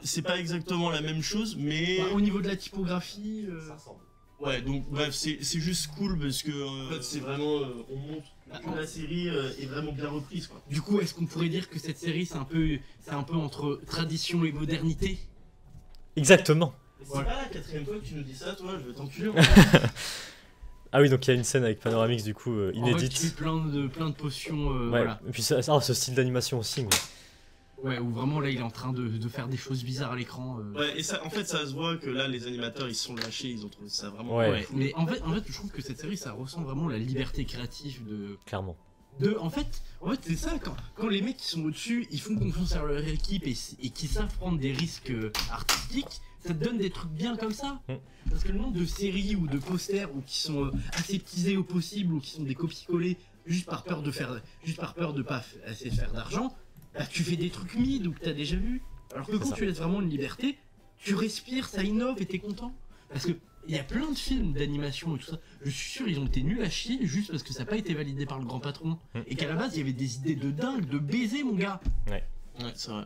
C'est pas exactement la même chose, mais... Bah, au niveau de la typographie. Ouais, donc bref, c'est juste cool parce que en fait, c'est vraiment... on montre que la série est vraiment bien reprise, quoi. Du coup, est-ce qu'on pourrait dire que cette série c'est un peu entre tradition et modernité? Exactement. C'est Ouais. pas la quatrième fois que tu nous dis ça, toi, je vais t'enculer. Ah oui, donc il y a une scène avec Panoramix, du coup, En fait, tu inédite. fais plein de potions, Ouais, voilà. et puis ce style d'animation aussi, mais... Ouais, où vraiment là il est en train de faire des choses bizarres à l'écran. Ouais, et ça, en fait, ça se voit que là, les animateurs, ils se sont lâchés, ils ont trouvé ça vraiment... Ouais. Ouais, mais en fait, je trouve que cette série, ça ressent vraiment la liberté créative Clairement. en fait c'est ça, quand les mecs qui sont au-dessus, ils font confiance à leur équipe et qui savent prendre des risques artistiques, ça te donne des trucs bien comme ça. Mm. Parce que le nombre de séries ou de posters ou qui sont aseptisés au possible ou qui sont des copies-collées juste par peur de pas assez faire d'argent, bah, tu fais des trucs mid ou que t'as déjà vu. Alors que C'est quand ça. tu laisses vraiment une liberté, tu respires, ça innove et t'es content. Parce que il y a plein de films d'animation et tout ça, je suis sûr ils ont été nuls à chier juste parce que ça n'a pas été validé par le grand patron. Mm. Et qu'à la base il y avait des idées de dingue, de baiser mon gars. Ouais, c'est vrai.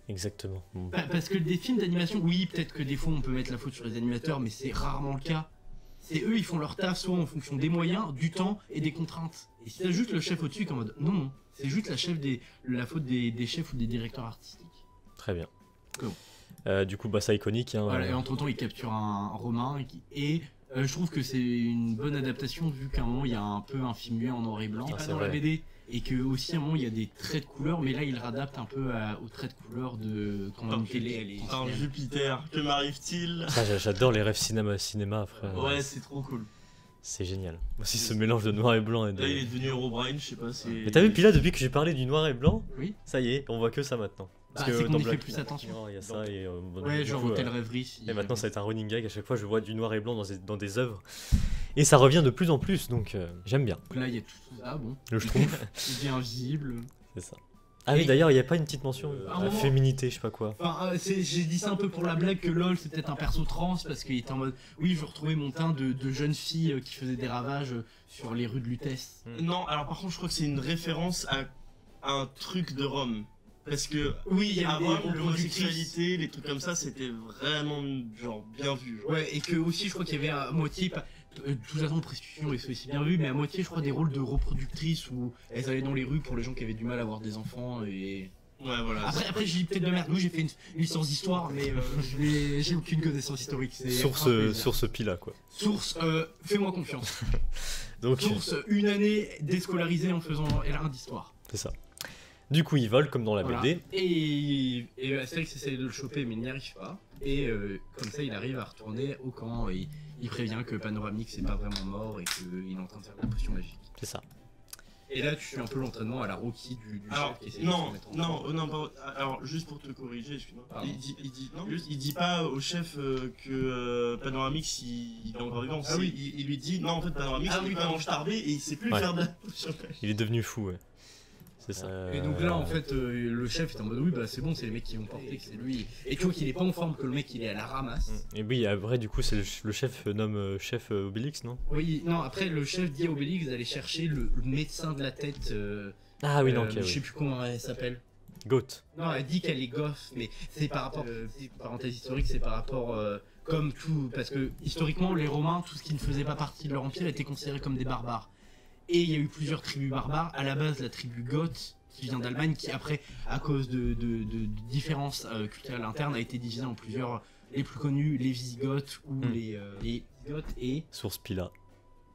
Exactement. Bon. Parce que des films d'animation, oui peut-être que des fois on peut mettre la faute sur les animateurs, mais c'est rarement le cas. C'est eux, ils font leur taf soit en fonction des moyens, du temps et des contraintes. Et si t'as juste le chef au-dessus qui est en mode non, c'est juste la faute des chefs ou des directeurs artistiques. Très bien. Cool. Du coup, bah ça iconique. Hein, Voilà, et entre temps il capture un Romain et je trouve que c'est une bonne adaptation vu qu'à un moment il y a un peu un film muet en noir et blanc, Ah, pas c'est dans la vrai. BD, et que aussi à un moment il y a des traits de couleur, mais là il réadapte un peu aux traits de couleur de quand une télé elle est. Putain, Jupiter, que m'arrive-t-il? Ça, j'adore les rêves cinéma, frère. Ouais, c'est trop cool. C'est génial. Aussi ce mélange de noir et blanc et de... Là, il est devenu Herobrine, je sais pas, c'est... Mais t'as vu, puis là, depuis que j'ai parlé du noir et blanc, Oui. ça y est, on voit que ça maintenant. Bah, c'est qu'on dans y fait Black plus attention. Mirror, il y a ça et... bon, Ouais, du genre coup, Hôtel Rêverie. Si et maintenant, ça va être un running gag. À chaque fois, je vois du noir et blanc dans des œuvres. Et ça revient de plus en plus, donc j'aime bien. Donc là il y a tout ça, bon. Le schtroumpf, Il devient invisible. c'est ça. Ah oui, Et- d'ailleurs, il n'y a pas une petite mention à un moment- féminité, je sais pas quoi. Enfin, j'ai dit ça un peu pour la blague que LOL c'est peut-être un perso trans parce qu'il était en mode oui, je retrouvais mon teint de jeune fille qui faisait des ravages sur les rues de Lutèce. Non, alors par contre, je crois que c'est une référence à un truc de Rome. Parce que Oui, il y a avant, des l'homosexualité, les trucs comme ça, c'était vraiment, genre, bien vu. Genre. Ouais, et que aussi je crois qu'il y avait à moitié, tout façon Prostitution et c'est aussi bien vu, mais à moitié je crois des rôles de reproductrices où elles allaient dans les rues pour les gens qui avaient du mal à avoir des enfants et... Ouais, voilà. Après j'ai dit peut-être de merde, oui j'ai fait une licence d'histoire mais j'ai aucune connaissance historique. C'est un plaisir. Sur ce pila, quoi. Source, fais-moi confiance. Donc, Source, une année déscolarisée en faisant L1 d'histoire. c'est ça. Du coup, ils volent comme dans la Voilà. BD. Et Astérix essaie de le choper mais il n'y arrive pas. Et comme ça il arrive à retourner au camp et il prévient que Panoramix n'est pas vraiment mort et qu'il est en train de faire de la potion magique. C'est ça. Et là tu suis un peu l'entraînement à la Rocky du Alors, chef qui essaie de non, se mettre en non, non, pardon. Alors, juste pour te corriger, excuse-moi. Pardon. Il dit pas au chef que Panoramix il est encore vivant. Ah oui. Il lui dit non, en fait, Panoramix Ah il oui, est pardon. vraiment starbé et il sait plus Ouais. faire de la potion magique. Il est devenu fou, ouais. C'est ça. Et donc là, en fait, le chef est en mode oui, bah c'est bon, c'est les mecs qui vont porter, que c'est lui. Et tu vois qu'il est pas en forme, que le mec il est à la ramasse. Et oui, après, du coup, c'est le chef nomme chef Obélix, non? Oui, non, après le chef dit à Obélix d'aller chercher le médecin de la tête. Ah oui, non, ok, Je sais oui. plus comment elle s'appelle. Goat. Non, elle dit qu'elle est goth, mais c'est par rapport. Parenthèse historique, c'est par rapport. Comme tout. Parce que historiquement, les Romains, tout ce qui ne faisait pas partie de leur empire était considéré comme des barbares. Et il y a eu plusieurs tribus barbares. À la base, la tribu goth, qui vient d'Allemagne, qui après, à cause de différences culturelles internes, a été divisée en plusieurs. Les plus connus, les Visigoths ou les Visigoths et. Source Pila.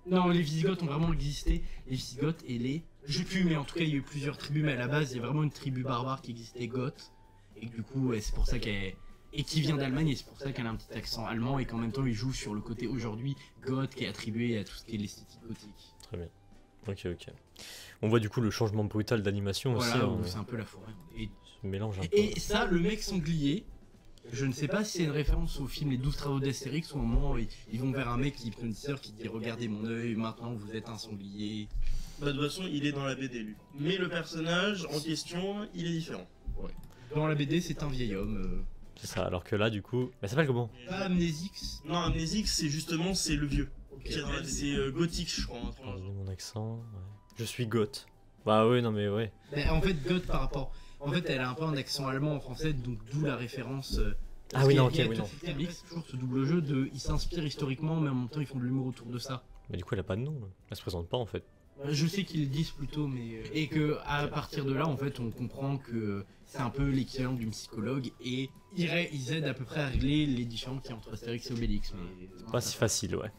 Non, les Visigoths ont vraiment existé. Les Visigoths et les. Je sais plus, mais en tout cas, il y a eu plusieurs tribus. Mais à la base, il y a vraiment une tribu barbare qui existait, goth. Et du coup, c'est pour ça qu'elle. Et qui vient d'Allemagne, et c'est pour ça qu'elle a un petit accent allemand. Et qu'en même temps, il joue sur le côté aujourd'hui goth qui est attribué à tout ce qui est l'esthétique gothique. Très bien. Ok. On voit du coup le changement brutal d'animation aussi. Voilà, c'est un peu la forêt. Et Se mélange un peu. Et ça, le mec sanglier, je ne sais pas si c'est une référence au film Les 12 travaux d'Astérix, où au moment ils vont vers un mec hypnotiseur qui dit regardez mon œil, maintenant vous êtes un sanglier. Bah, de toute façon, il est dans la BD lui. Mais le personnage en question, il est différent. Dans la BD, c'est un vieil homme. C'est ça, alors que là du coup. Mais ça s'appelle comment? Pas Amnésix. Non, Amnésix, c'est justement c'est le vieux. Ok. C'est gothique, je crois. J'ai mon accent. Ouais. Je suis goth. Bah oui, non mais ouais. Mais en fait, goth par rapport. En fait, elle a un peu un accent allemand en français, donc d'où la référence. Ah oui, non, ok, il y a oui, non. c'est toujours ce double jeu de. Ils s'inspirent historiquement, mais en même temps, ils font de l'humour autour de ça. Mais du coup, elle a pas de nom. Là. Elle se présente pas en fait. Je sais qu'ils le disent plutôt, mais. Et que à partir de là, en fait, on comprend que c'est un peu l'équivalent d'une psychologue et ils aident à peu près à régler les différends qu'il y a entre Astérix et Obélix. Mais... Pas si facile, ouais.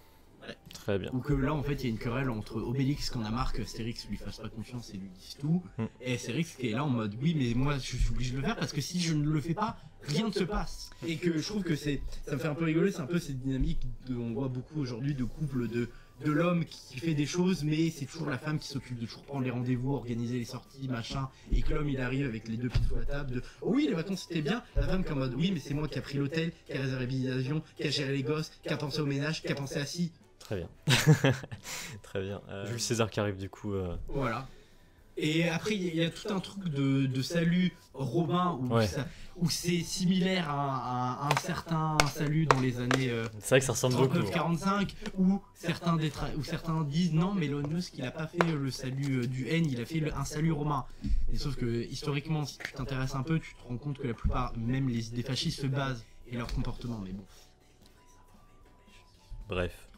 Ouais. Très bien. Ou que là, en fait, il y a une querelle entre Obélix qu'on a marre que Astérix lui fasse pas confiance et lui dise tout, et Astérix qui est là en mode oui, mais moi je suis obligé de le faire parce que si je ne le fais pas, rien ne se passe. Et que je trouve que ça me fait un peu rigoler, c'est un peu cette dynamique on voit beaucoup aujourd'hui de couple de l'homme qui fait des choses, mais c'est toujours la femme qui s'occupe de toujours prendre les rendez-vous, organiser les sorties, machin, et que l'homme il arrive avec les deux pieds sous la table de oh oui, les vacances c'était bien, la femme qui est en mode oui, mais c'est moi qui a pris l'hôtel, qui a réservé les billets d'avion, qui a géré les gosses, qui a pensé au ménage, qui a pensé à si. Très bien. Très bien. Jules César qui arrive du coup. Voilà. Et après, il y a tout un truc de salut romain où c'est similaire à un certain salut dans les années C'est vrai que ça ressemble beaucoup. 39-45, où certains disent non, mais Elon Musk il a pas fait le salut du N, il a fait un salut romain. Et sauf que historiquement, si tu t'intéresses un peu, tu te rends compte que la plupart, même les idées fascistes, se basent et leur comportement. Mais bon. Bref.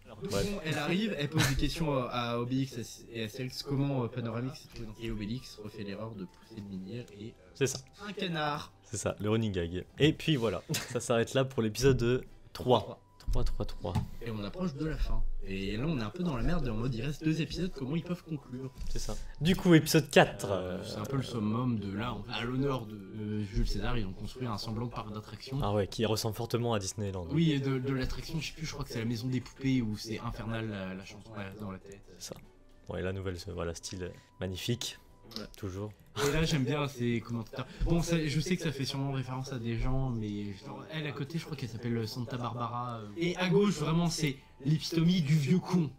Donc, elle arrive, elle pose des questions à Obélix et à Astérix comment Panoramix s'est trouvé dans et Obélix refait l'erreur de pousser une minière et C'est ça. un canard. C'est ça, le running gag. Et puis voilà, ça s'arrête là pour l'épisode 3. 3. Et on approche de la fin. Et là on est un peu dans la merde et en mode il reste 2 épisodes, comment ils peuvent conclure? C'est ça. Du coup, épisode 4. C'est un peu le summum de là, en fait. À l'honneur de Jules César, ils ont construit un semblant de parc d'attractions. Ah ouais, qui ressemble fortement à Disneyland. Oui, et de l'attraction, je sais plus, je crois que c'est la maison des poupées où c'est infernal la chanson elle reste dans la tête. C'est ça. Bon, et la nouvelle, voilà, style magnifique. Ouais. Toujours. Et là j'aime bien ces commentateurs. Bon, je sais que ça fait sûrement référence à des gens, mais elle à côté, je crois qu'elle s'appelle Santa Barbara. Et à gauche, vraiment, c'est l'épitomie du vieux con.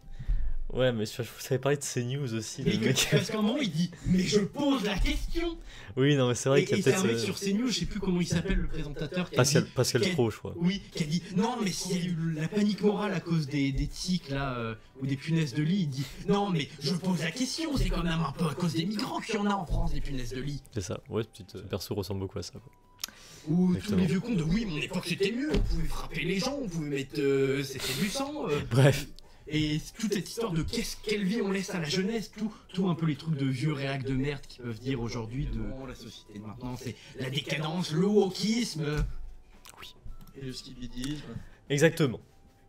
Ouais, mais je savais parler de CNews aussi. Et Le mec. parce qu'à un moment il dit mais je pose la question. Oui, non, mais c'est vrai Et qu'il y a c'est un peut-être. mec sur CNews, je sais plus comment il s'appelle le présentateur. Qui a Pascal dit- Pro, je crois. Oui, qui a dit non, mais s'il y a eu la panique morale à cause des tiques là ou des punaises de lit, il dit non, mais je pose la question, c'est quand même un peu à cause des migrants qu'il y en a en France des punaises de lit. C'est ça. Ouais, ce petit perso ressemble beaucoup à ça. Quoi. Ou tous Exactement. les vieux cons de oui, mon époque c'était mieux, on pouvait frapper les gens, on pouvait mettre c'était du sang. Bref. Et toute cette histoire de quelle vie on laisse à la jeunesse, tout un peu les trucs de vieux réacs de merde qui peuvent dire aujourd'hui de la société de maintenant, c'est la décadence, le wokisme. Et le skibidisme. Exactement.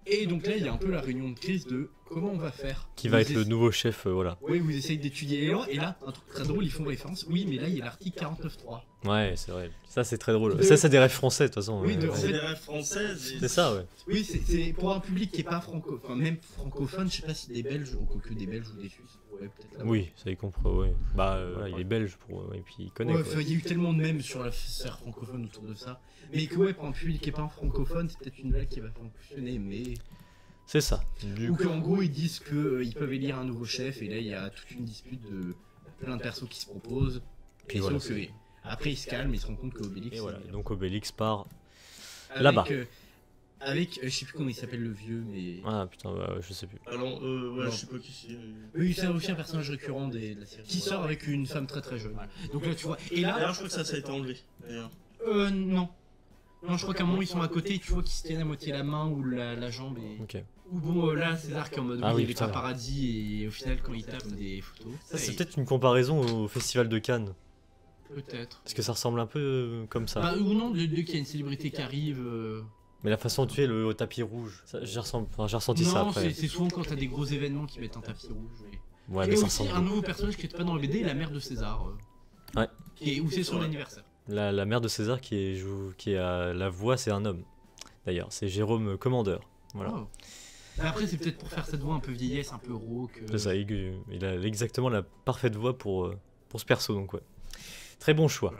Et donc là, il y a un peu la réunion de crise de comment on va faire. Qui va être le nouveau chef, voilà. Oui, vous essayez d'étudier les lois, et là, un truc très drôle, ils font référence. Oui, mais là, il y a l'article 49.3. Ouais, c'est vrai. Ça, c'est très drôle. Ça, c'est des rêves français, de toute façon. Oui, C'est des rêves françaises. et- C'est ça, ouais. Oui, c'est pour un public qui est pas enfin même francophone, je sais pas si des Belges, ou que des Belges ou des Suisses. Ouais, peut-être là. Oui, ça y comprend, ouais. Bah, voilà, il est belge, et puis il connaît, Ouais, quoi. enfin, il y a eu tellement de mèmes sur la sphère francophone autour de ça. Mais que ouais, pour un public qui est pas francophone, c'est peut-être une blague qui va fonctionner, mais... C'est ça. Ou qu'en gros, ils disent qu'ils peuvent élire un nouveau chef, et là, il y a toute une dispute de... plein de persos qui se proposent. Puis Et voilà, sauf que, après, il se calme, il se rend compte que Obélix. Et voilà, il- donc Obélix part avec, là-bas. Avec, je sais plus comment il s'appelle le vieux, mais. Ah putain, bah, je sais plus. Alors, ouais, Non. je sais pas qui c'est. Oui, c'est aussi un personnage récurrent de la série. Qui sort avec une femme très très jeune. Donc là, tu vois. Et là. D'ailleurs, je crois que ça a été enlevé. D'ailleurs. Non. Non, je crois qu'à un moment ils sont à côté, tu vois qu'ils se tiennent à moitié la main ou la jambe. Et... Ok. Ou bon, là, César qui est en mode Ah oui, oui, il est putain. paparazzi et au final, quand il tape des photos. Ça, c'est et- peut-être une comparaison au festival de Cannes. Peut-être. Parce que ça ressemble un peu comme ça. Bah, ou non, qu'il y a une célébrité qui arrive. Mais la façon de tuer le au tapis rouge, j'ai ressenti ça Non, après. c'est souvent quand t'as des gros événements qui mettent un tapis rouge. Ouais, Et mais ça aussi ressemble. un nouveau personnage qui était pas dans la BD, la mère de César. Ouais. Où c'est son anniversaire. La mère de César qui est à la voix, c'est un homme. D'ailleurs, c'est Jérôme Commandeur. Voilà. Oh. Mais après, c'est peut-être pour faire cette voix un peu vieillesse, un peu rauque. C'est ça, il a exactement la parfaite voix pour ce perso, donc ouais. Très bon choix.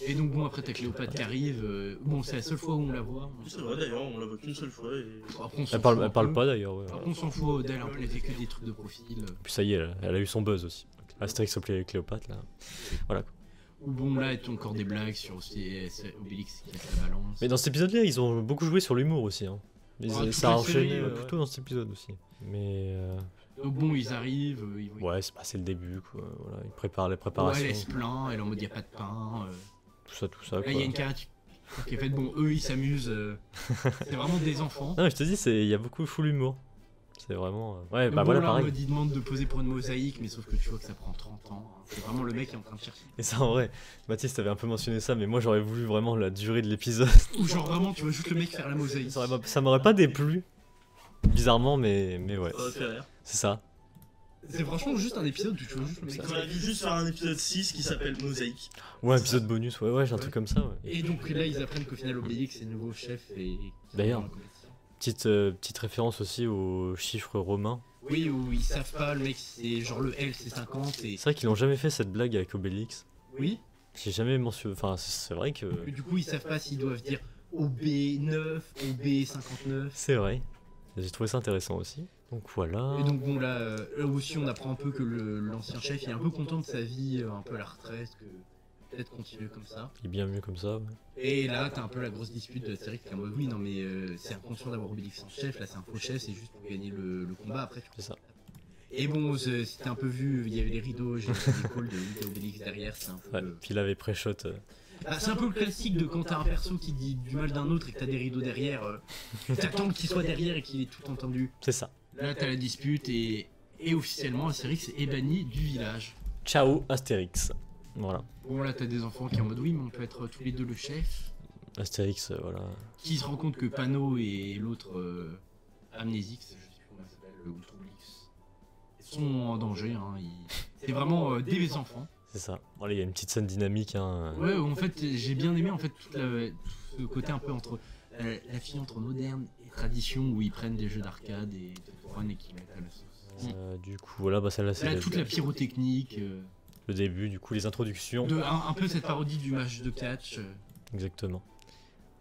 Et donc, bon, après, t'as Cléopâtre qui arrive. Bon, c'est la seule fois où on la voit. C'est vrai, d'ailleurs, on la voit qu'une seule fois. Et... Après, on s'en Elle parle, fout un elle parle peu. pas d'ailleurs, ouais. On s'en fout d'elle, elle fait que des trucs de profil. Puis ça y est, elle a eu son buzz aussi. Astérix et Cléopâtre, là. Voilà. Ou bon, là, il y a encore des blagues sur c'est Obélix qui laisse la balance. Mais dans cet épisode-là, ils ont beaucoup joué sur l'humour aussi. Hein. toute Ça a la enchaîné série, ouais. plutôt dans cet épisode aussi. Mais Donc bon, ils arrivent, ouais, c'est le début, quoi. Voilà, ils préparent les ouais, préparations, elle se plaint, elle est en mode y a pas de pain. tout ça, Là, quoi. il y a une caricature qui est faite, bon, eux ils s'amusent. C'est vraiment des enfants. Non, mais je te dis, il y a beaucoup full humour. C'est vraiment. Ouais, Donc bah bon, voilà, là, en pareil. mode, ils demandent de poser pour une mosaïque, mais sauf que tu vois que ça prend 30 ans. C'est vraiment le mec qui est en train de chercher. Et ça, en vrai, Baptiste avait un peu mentionné ça, mais moi j'aurais voulu vraiment la durée de l'épisode. Ou genre vraiment, tu vois juste le mec faire la mosaïque. Ça m'aurait pas déplu. Bizarrement, mais ouais. Ça va faire rire. C'est ça. C'est franchement juste un épisode où tu vois juste le mec. On a dû juste faire un épisode 6 qui s'appelle Mosaïque. Ouais, épisode bonus, ouais, j'ai un truc comme ça, ouais. Et donc là, ils apprennent qu'au final, Obélix est le nouveau chef et. D'ailleurs. Petite référence aussi aux chiffres romains. Oui, où ils savent pas, le mec, c'est genre le L c'est 50 et. C'est vrai qu'ils n'ont jamais fait cette blague avec Obélix. Oui. J'ai jamais mentionné. Enfin, c'est vrai que. Et du coup, ils savent pas s'ils doivent dire OB9, OB59. C'est vrai. J'ai trouvé ça intéressant aussi. Donc voilà. Et donc bon là, là aussi on apprend un peu que l'ancien chef il est un peu content de sa vie, un peu à la retraite, que peut-être continuer comme ça. Il est bien mieux comme ça. Ouais. Et là t'as un peu la grosse dispute de la série qui est en mode oui non mais c'est inconscient d'avoir Obélix en chef, là c'est un faux chef, c'est juste pour gagner le combat après. C'est ça. Et bon c'était un peu vu, il y avait les rideaux, j'ai des calls de Obélix derrière, c'est un peu... Ouais. Puis il avait pré-shot. Ah, c'est un peu le classique de quand t'as un perso qui dit du mal d'un autre et que t'as des rideaux derrière, t'attends qu'il soit derrière et qu'il ait tout entendu. C'est ça. Là, t'as la dispute et officiellement, Astérix est banni du village. Ciao Astérix. Voilà. Bon, là, t'as des enfants qui sont en mode oui, mais on peut être tous les deux le chef. Astérix, voilà. Qui se rend compte que Pano et l'autre Amnésix, je sais plus comment il s'appelle, ou Troublix, sont en danger. Hein, c'est vraiment des enfants. C'est ça. Voilà, il y a une petite scène dynamique. Hein. Ouais, en fait, j'ai bien aimé en fait tout ce côté un peu entre la fille entre moderne et tradition où ils prennent des jeux d'arcade et de fun et qui mettent à la sauce. Du coup, voilà, bah celle-là, c'est Là, toute la pyrotechnique. le début, du coup, les introductions. Un peu cette parodie du match de catch. Exactement.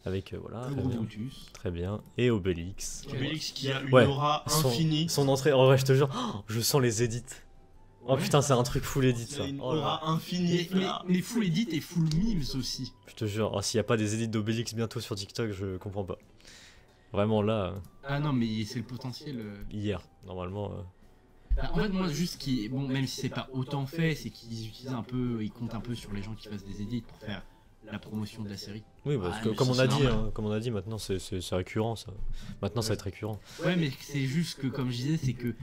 Avec, voilà, Le très gros bien. Brutus. Très bien. Et Obélix. Obélix qui a une Ouais. aura infinie. Son entrée, en vrai, je te jure, je sens les edits. Oh Ouais. putain, c'est un truc full edit ça. C'est une Oh là là. aura infinie. Mais full edit et full memes aussi. Je te jure, s'il n'y a pas des edits d'Obélix bientôt sur TikTok, je comprends pas. Vraiment là, Ah non, mais c'est le potentiel. hier, normalement. Bah, en fait, moi, juste qui. Bon, même si c'est pas autant fait, c'est qu'ils utilisent un peu. Ils comptent un peu sur les gens qui fassent des edits pour faire la promotion de la série. Oui, parce que mais comme ça, on a c'est dit, normal. comme on a dit, maintenant c'est récurrent ça. Maintenant ça va être récurrent. Ouais, mais c'est juste que, comme je disais, c'est que.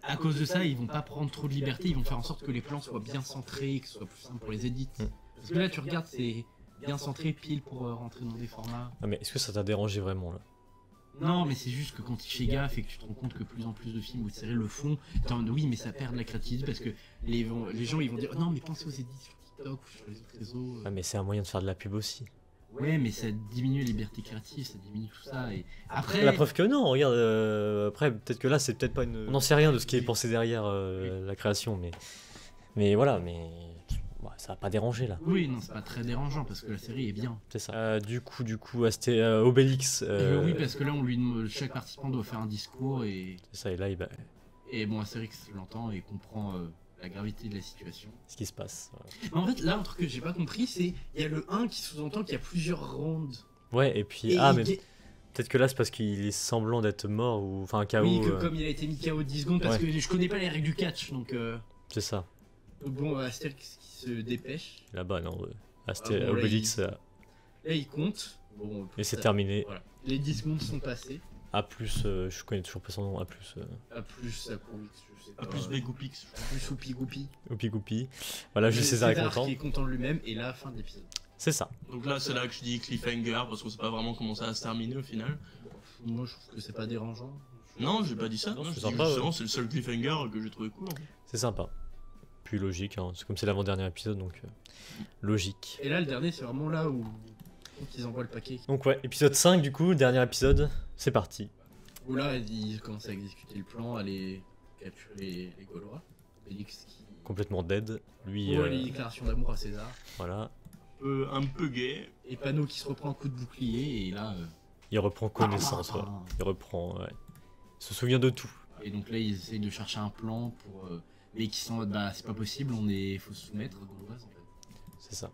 À cause de ça, ils vont pas prendre trop de liberté, ils vont faire en sorte que les plans soient bien centrés, que ce soit plus simple pour les edits. Parce que là, tu regardes, c'est bien centré pile pour rentrer dans des formats. Ah, mais est-ce que ça t'a dérangé vraiment là? Non, mais c'est juste que quand tu fais gaffe et que tu te rends compte que plus en plus de films ou de séries le font, t'es en mode oui, mais ça perd de la créativité parce que les gens ils vont dire oh, non, mais pensez aux edits sur TikTok ou sur les autres réseaux. Ah, mais c'est un moyen de faire de la pub aussi. Ouais, mais ça diminue la liberté créative, ça diminue tout ça. Et après, La preuve que non, regarde, après peut-être que là c'est peut-être pas une. On n'en sait rien de ce qui est pensé derrière la création, mais voilà, mais ouais, ça va pas déranger là. oui, non, c'est pas très dérangeant parce que la série est bien. C'est ça. Du coup, Obélix. Oui, parce que là, on lui demande, chaque participant doit faire un discours et C'est ça, et là, bon, Astérix l'entend et comprend la gravité de la situation. Ce qui se passe. Mais en fait, là, un truc que j'ai pas compris, c'est il y a le 1 qui sous-entend qu'il y a plusieurs rounds. Ouais, et puis... Et mais peut-être que là, c'est parce qu'il est semblant d'être mort, ou... Enfin, un KO... Oui, que comme il a été mis KO 10 secondes, parce que je connais pas les règles du catch, donc... C'est ça. Bon, Astérix qui se dépêche. Là-bas, non. Bon, Obélix... Là, il compte. Bon, et c'est terminé. Voilà. Les 10 secondes sont passées. A+, je connais toujours pas son nom, A+. A+, Aquavix, je sais pas. A plus Begoupix. A plus Oupi Goupi. Oupi Goupi. Voilà, Jules César est content. Qui est content de lui-même, et là, fin de l'épisode. C'est ça. Donc là, c'est là que je dis cliffhanger, parce qu'on sait pas vraiment comment ça va se terminer au final. Moi, je trouve que c'est pas dérangeant. Non, j'ai pas dit ça. Non, Je c'est dis sympa, justement, c'est le seul cliffhanger que j'ai trouvé cool. En fait. C'est sympa. Puis logique, hein. C'est comme c'est l'avant-dernier épisode, donc logique. Et là, le dernier, c'est vraiment là où ils envoient le paquet. Donc ouais, épisode 5 du coup, dernier épisode, c'est parti. Où là, ils commencent à exécuter le plan, à aller capturer les Gaulois. Félix qui... Complètement dead. Lui, les déclarations d'amour à César. voilà. Un peu gay. Et Pano qui se reprend un coup de bouclier, et là... Il reprend connaissance, ouais. Il reprend, ouais. Il se souvient de tout. Et donc là, ils essayent de chercher un plan pour... mais qui sont en mode, bah c'est pas possible, faut se soumettre aux Gaulois en fait. C'est ça.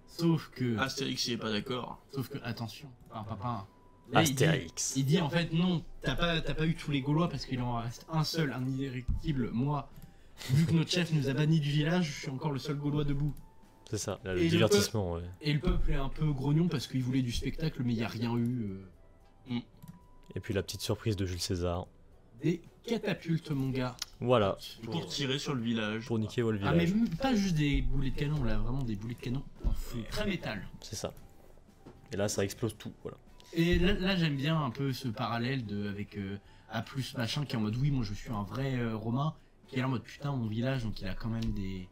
Sauf que... Astérix, il est pas d'accord. Sauf que, attention, papa... Là, Astérix. Il dit en fait non, t'as pas eu tous les Gaulois parce qu'il en reste un seul, un irréductible. Moi, vu que notre chef nous a bannis du village, je suis encore le seul Gaulois debout. C'est ça, là, le Et divertissement, ouais. Et le peuple est un peu grognon parce qu'il voulait du spectacle, mais il n'y a rien eu. Et puis la petite surprise de Jules César. Des catapultes, mon gars. Voilà, Pour tirer sur le village. pour niquer le Ah, mais village. pas juste des boulets de canon, là, vraiment des boulets de canon en feu, très métal. C'est ça. Et là, ça explose tout, voilà. Et là j'aime bien un peu ce parallèle avec A+, machin, qui est en mode oui, moi je suis un vrai Romain, qui est là en mode putain, mon village, donc il a quand même des...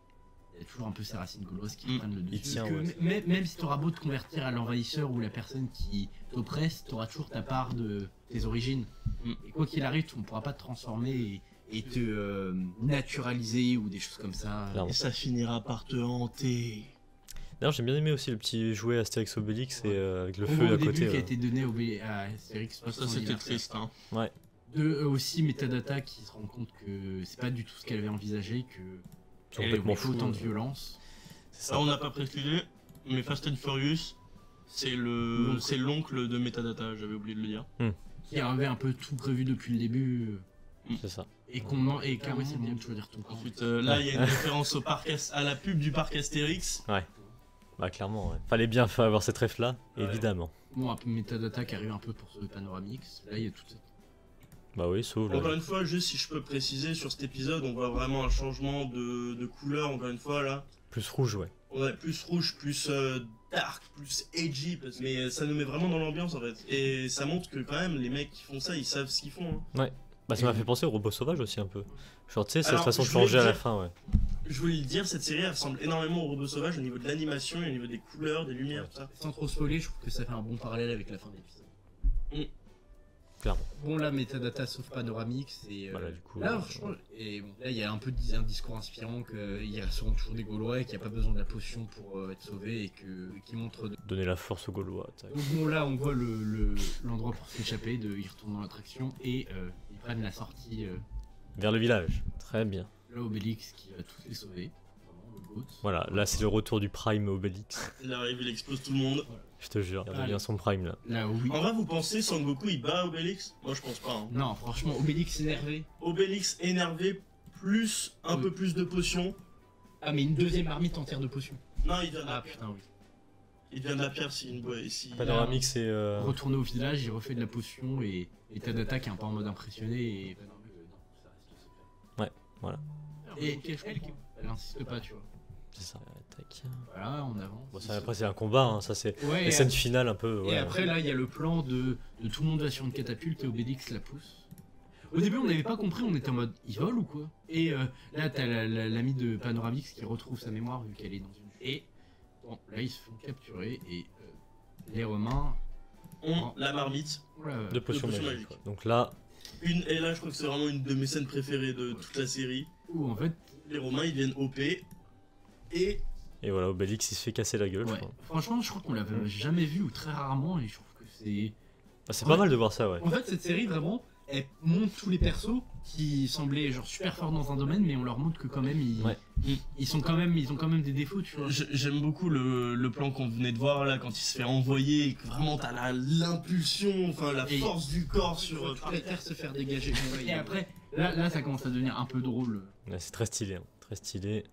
Il y a toujours un peu ces racines gauloises qui prennent le dessus. tient, Parce que même si t'auras beau te convertir à l'envahisseur ou la personne qui t'oppresse, t'auras toujours ta part de tes origines. Et quoi qu'il arrive, on ne pourra pas te transformer et te naturaliser ou des choses comme ça. Clairement. Et ça finira par te hanter. D'ailleurs, j'ai bien aimé aussi le petit jouet Astérix Obélix et avec le Au feu à début côté. qui a été donné à Astérix. Ça, c'était triste. Hein. Ouais. Aussi Metadata qui se rend compte que c'est pas du tout ce qu'elle avait envisagé, que C'est elle complètement fait fou. autant de violence. C'est ça. Ça, on n'a pas précisé, mais Fast and Furious, c'est l'oncle de Metadata, j'avais oublié de le dire. Qui avait un peu tout prévu depuis le début. C'est ça. Et qu'on et carrément c'est bien, tu veux dire ton corps. Ensuite, là, il y a une référence au à la pub du parc Astérix. Bah clairement, ouais. Fallait bien avoir cette ref là, Ouais. évidemment. Bon, un peu Metadata qui arrive un peu pour ce Panoramix. Là, il y a tout ça. Bah oui, sauf Encore une fois, juste si je peux préciser, sur cet épisode, on voit vraiment un changement de couleur, encore une fois, là. plus rouge, ouais. On a plus rouge, plus dark, plus edgy, mais ça nous met vraiment dans l'ambiance, en fait. Et ça montre que quand même, les mecs qui font ça, ils savent ce qu'ils font. Hein. Bah ça m'a fait penser au robot sauvage aussi un peu. Genre tu sais, cette Alors, façon de je voulais changer à la dire- fin, ouais. Je voulais le dire, cette série, elle ressemble énormément au Robot Sauvage au niveau de l'animation et au niveau des couleurs, des lumières, tout ça. Sans trop spoiler, je trouve que ça fait un bon parallèle avec la fin de l'épisode. Clairement. Bon, là, Metadata sauf Panoramix et. Voilà, du coup, Là, franchement, et bon, là, il y a un peu un discours inspirant qu'il resteront toujours des Gaulois et qu'il n'y a pas besoin de la potion pour être sauvé et qui montre. Donner la force aux Gaulois. tac. Donc, bon, là, on voit l'endroit pour s'échapper, ils retournent dans l'attraction et ils prennent la sortie. Vers le village. Très bien. Là, Obélix qui va tous les sauver. Vraiment, le GOAT. Voilà, là c'est le retour du Prime Obélix. Il arrive, il explose tout le monde. Je te jure, il Allez. revient son Prime là. Là, oui. En vrai, vous pensez Sangoku il bat Obélix? Moi, je pense pas. Hein. Non, franchement, Obélix énervé. Obélix énervé, plus un Oui. peu plus de potions. Ah, mais une deuxième marmite entière de potions. Non, il vient de la Ah, pierre. putain, oui. Il vient de la pierre si une boîte. Si... Panoramix et. Retourné au village, il refait de la potion et Tadata qui est un peu en mode impressionné et. Bah non, ça reste secret. Ouais, voilà. Et elle insiste pas, tu vois. C'est ça. Tac. Voilà, on avance. Bon, ça, après c'est un combat, hein, ça c'est. Ouais, Les scènes finales un peu. et Ouais. après là, il y a le plan de tout le monde va sur une catapulte et Obélix la pousse. Au début, on n'avait pas compris, on était en mode ils volent ou quoi? Et là, t'as l'ami de Panoramix qui retrouve sa mémoire vu qu'elle est dans une. Et bon, là, ils se font capturer et les Romains. On la marmite. Voilà, Deux potions potions magiques. magiques. quoi. Donc là, Et là, je crois que c'est vraiment une de mes scènes préférées de toute la série. où en fait, Les Romains, ils viennent OP. Et et voilà, Obélix il se fait casser la gueule. je ouais. crois. Franchement, je crois qu'on l'avait jamais vu ou très rarement et je trouve que c'est. Bah, c'est Ouais. pas mal de voir ça, ouais. En fait, cette série, vraiment, elle montre tous les persos qui semblaient genre super forts dans un domaine, mais on leur montre que quand même ils ont quand même des défauts, tu vois. J'aime beaucoup le plan qu'on venait de voir là quand il se fait envoyer et que vraiment t'as l'impulsion, enfin la force du corps sur toute la terre se faire dégager. Et après, là ça commence à devenir un peu drôle. Ouais, c'est très stylé, hein. Très stylé.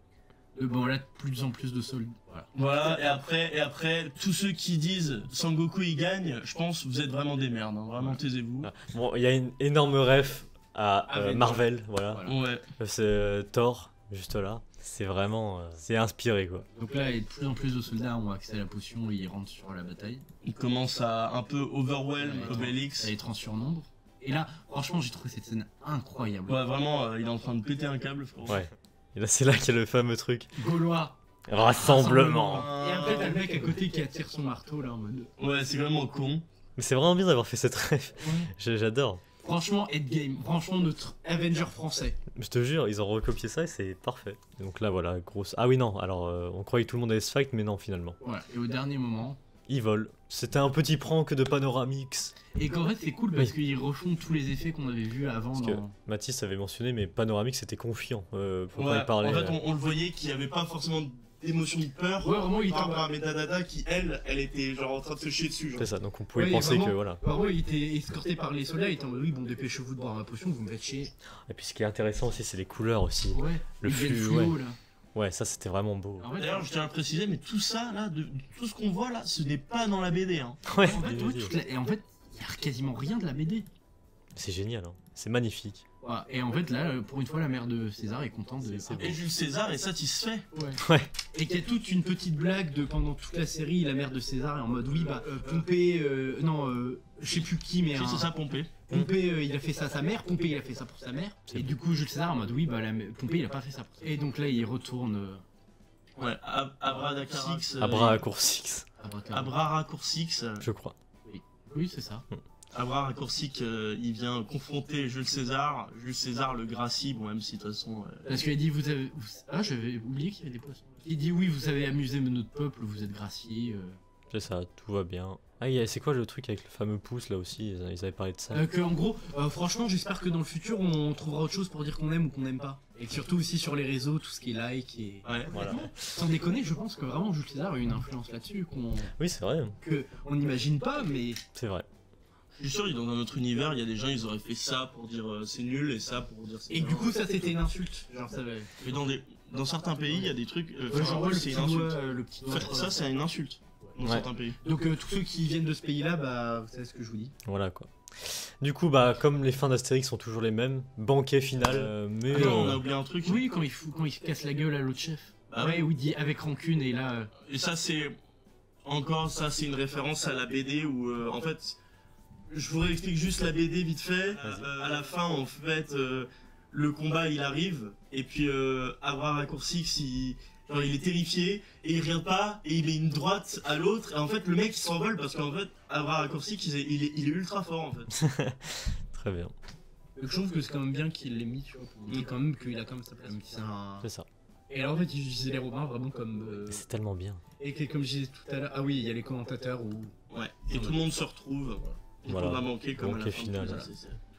Bon là, de plus en plus de soldats. Voilà, et après, tous ceux qui disent Sangoku il gagne, je pense vous êtes vraiment des merdes, hein. Vraiment taisez-vous. Ah. Bon, il y a une énorme ref à Marvel, voilà. Ouais. C'est Thor, juste là. C'est vraiment, c'est inspiré quoi. Donc là, de plus en plus de soldats ont accès à la potion et ils rentrent sur la bataille. Il commence à un peu overwhelm Obélix. Ça les en surnombre. Et là, franchement, j'ai trouvé cette scène incroyable. Ouais, vraiment, il est en train de péter un câble, frérot. Ouais. Et là, c'est là qu'il y a le fameux truc. Gaulois. Rassemblement. Et après, t'as le mec à côté qui attire son marteau là en mode. Ouais, c'est vraiment con. Mais c'est vraiment bien d'avoir fait cette ref. Ouais. J'adore. Franchement, Endgame, franchement, notre Avenger français. Je te jure, ils ont recopié ça et c'est parfait. Et donc là, voilà, grosse. Ah oui, non, alors on croyait que tout le monde allait se fight, mais non, finalement. Voilà, et au dernier moment. Ils volent. C'était un petit prank de Panoramix. Et qu'en fait, c'est cool parce qu'ils refont tous les effets qu'on avait vus avant. Parce que Mathis avait mentionné, mais Panoramix était confiant pour pas y parler. En fait, on le voyait qu'il n'y avait pas forcément d'émotion de peur. Ouais, vraiment, il était par rapport à Metadata qui, elle était genre en train de se chier dessus. C'est ça, donc on pouvait penser que voilà. Par contre, il était escorté par les soldats, il était en mode oui, bon, dépêchez-vous de boire ma potion, vous me faites chier. Et puis ce qui est intéressant aussi, c'est les couleurs aussi. Ouais, le flux, ouais. Là. Ouais, ça c'était vraiment beau. D'ailleurs, je tiens à préciser, mais tout ça là, tout ce qu'on voit là, ce n'est pas dans la BD. Hein. Ouais, et en fait, il y a quasiment rien de la BD. C'est génial, hein. C'est magnifique. Ouais, et en fait, là, pour une fois, la mère de César est contente de. Et Jules César est satisfait. Ouais. Et qu'il y a toute une petite blague de pendant toute la série, la mère de César est en mode oui, bah, Pompée, je sais plus qui, mais. C'est ça, Pompée. Pompée, il a fait ça à sa mère, Pompée, il a fait ça pour sa mère. Et du coup, Jules César en mode oui, bah, Pompée, il a pas fait ça pour sa mère. Et donc là, il retourne. Ouais, Abracurcix. Abracurcix. Abracurcix. Je crois. Oui, c'est ça. Abracurcix, il vient confronter Jules César. Jules César le gracie, bon, même si de toute façon. Parce qu'il a dit Ah, j'avais oublié qu'il y avait des poissons. Il dit oui, vous avez amusé notre peuple, vous êtes gracié. C'est ça, tout va bien. Ah, c'est quoi le truc avec le fameux pouce là aussi? Ils avaient parlé de ça. Que en gros, franchement, j'espère que dans le futur on trouvera autre chose pour dire qu'on aime ou qu'on n'aime pas. Et surtout aussi sur les réseaux, tout ce qui est like et. Ouais, voilà. Sans déconner, je pense que vraiment Jules César a eu une influence là-dessus. Oui, c'est vrai. On n'imagine pas, mais. C'est vrai. Je suis sûr, dans un autre univers, il y a des gens, ils auraient fait ça pour dire c'est nul et ça pour dire c'est nul. Et du coup, ça c'était une insulte. Genre, ça. Mais dans certains pays, il y a des trucs. Genre, c'est une insulte. Le petit doigt, ça, c'est une insulte. Dans certains pays. Donc, tous ceux qui viennent de ce pays-là, bah, vous savez ce que je vous dis. Voilà quoi. Du coup, bah, comme les fins d'Astérix sont toujours les mêmes, banquet final. Mais non, on a oublié un truc. Oui, quand il casse la gueule à l'autre chef. Bah ouais, oui, dit avec rancune et là. Et ça, c'est. Encore, ça, c'est une référence à la BD où, en fait. Je vous réexplique juste la BD vite fait. À la fin, en fait, le combat il arrive et puis Abracurcix il est terrifié et il regarde pas et il met une droite à l'autre et en fait le mec il s'envole parce qu'en fait Abracurcix il est ultra fort en fait. Très bien. Je trouve que c'est quand même bien qu'il l'ait mis, tu vois, pour montrer quand même qu'il a quand même sa place. C'est ça. Et alors en fait il utilisait les Romains vraiment comme. C'est tellement bien. Et que, comme je disais tout à l'heure, ah oui il y a les commentateurs où. Ouais. Et tout le monde se retrouve. Et voilà. On a manqué comme à la fin final.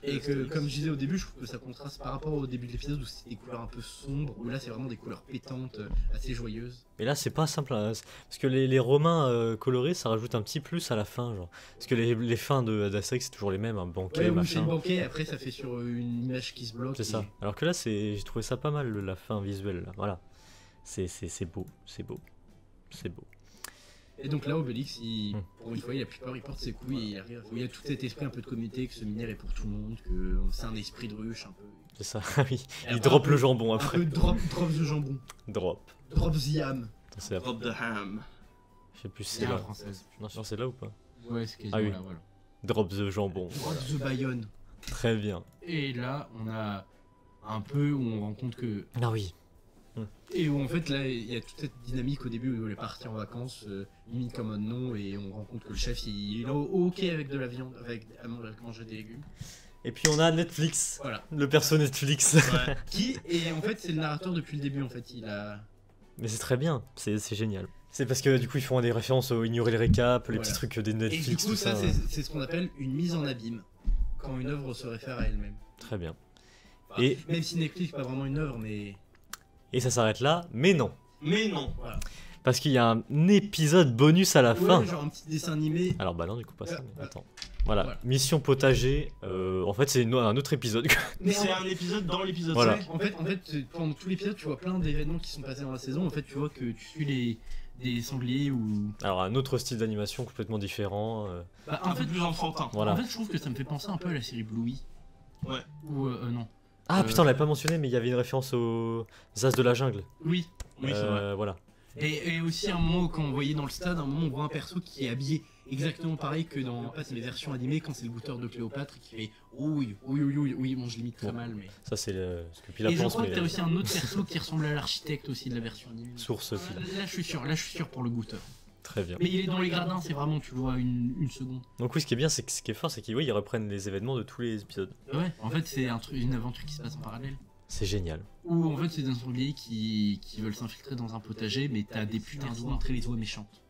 Et que, comme je disais au début, je trouve que ça contraste par rapport au début de l'épisode où c'était des couleurs un peu sombres, où là c'est vraiment des couleurs pétantes, assez joyeuses. Mais là c'est pas simple, hein, parce que les Romains colorés ça rajoute un petit plus à la fin, genre. Parce que les fins d'Astérix c'est toujours les mêmes, un banquet, machin. C'est le banquet, après ça fait sur une image qui se bloque. C'est ça. Alors que là j'ai trouvé ça pas mal, la fin visuelle, là. Voilà. C'est beau, c'est beau, c'est beau. Et donc là, Obélix, pour une fois, il a plus peur, il porte ses couilles et il arrive. Il y a tout cet esprit un peu de communauté, que ce mineur est pour tout le monde, que c'est un esprit de ruche un peu. C'est ça, oui. Il drop le jambon après. Un peu drop the jambon. Drop. Drop the ham. Drop the ham. Je sais plus si c'est là. Française. Non, c'est là ou pas? Ouais, c'est quasiment là, voilà. Drop the jambon. Drop the Bayonne. Très bien. Et là, on a un peu où on rend compte que. Ah oui. Et où en fait là il y a toute cette dynamique au début où il est parti en vacances, limite comme un nom, et on rend compte que le chef il est ok avec de la viande, avec manger des légumes. Et puis on a Netflix, voilà. Le perso Netflix. Ouais. Et en fait c'est le narrateur depuis le début en fait, il a... Mais c'est très bien, c'est génial. C'est parce que du coup ils font des références au ignorer les récaps, les petits trucs des Netflix. Et du coup ça c'est ce qu'on appelle une mise en abîme. quand une œuvre se réfère à elle-même. Très bien. Enfin, Et- même si Netflix n'est pas vraiment une œuvre, mais Et ça s'arrête là, mais non. Mais non. voilà. Parce qu'il y a un épisode bonus à la fin. Ouais, genre un petit dessin animé. Alors bah non, du coup pas ça, Ouais, mais ouais. attends. Voilà, Voilà. Mission Potager, en fait c'est un autre épisode. Mais C'est un épisode dans l'épisode Voilà. 5. En fait, pendant tout l'épisode, tu vois plein d'événements qui sont passés dans la saison. En fait, tu vois que tu suis des sangliers ou. Alors un autre style d'animation complètement différent. Bah, Un peu plus enfantin. Voilà. En fait, je trouve que ça me fait penser un peu à la série Bluey. Ouais. Ou non. Ah putain, on l'a pas mentionné, mais il y avait une référence aux As de la jungle. Oui. Oui, c'est vrai. Voilà. Et aussi un moment quand on voyait dans le stade, un moment on voit un perso qui est habillé exactement pareil que dans c'est les versions animées quand c'est le goûteur de Cléopâtre et qui fait oui, bon je l'imite très Bon. mal mais. Ça c'est ce que Et Pila je pense, crois que mais t'as aussi un autre perso qui ressemble à l'architecte aussi de la version animée. source Pila. Là je suis sûr pour le goûteur. Très bien. Mais il est dans les gradins, c'est vraiment tu le vois une seconde. Donc oui, ce qui est bien, c'est que ce qui est fort, c'est qu'ils ils reprennent les événements de tous les épisodes. Ouais, en fait c'est une aventure qui se passe en parallèle. C'est génial. Ou en fait c'est des sangliers qui veulent s'infiltrer dans un potager mais t'as des putains d'oies très les oies méchantes.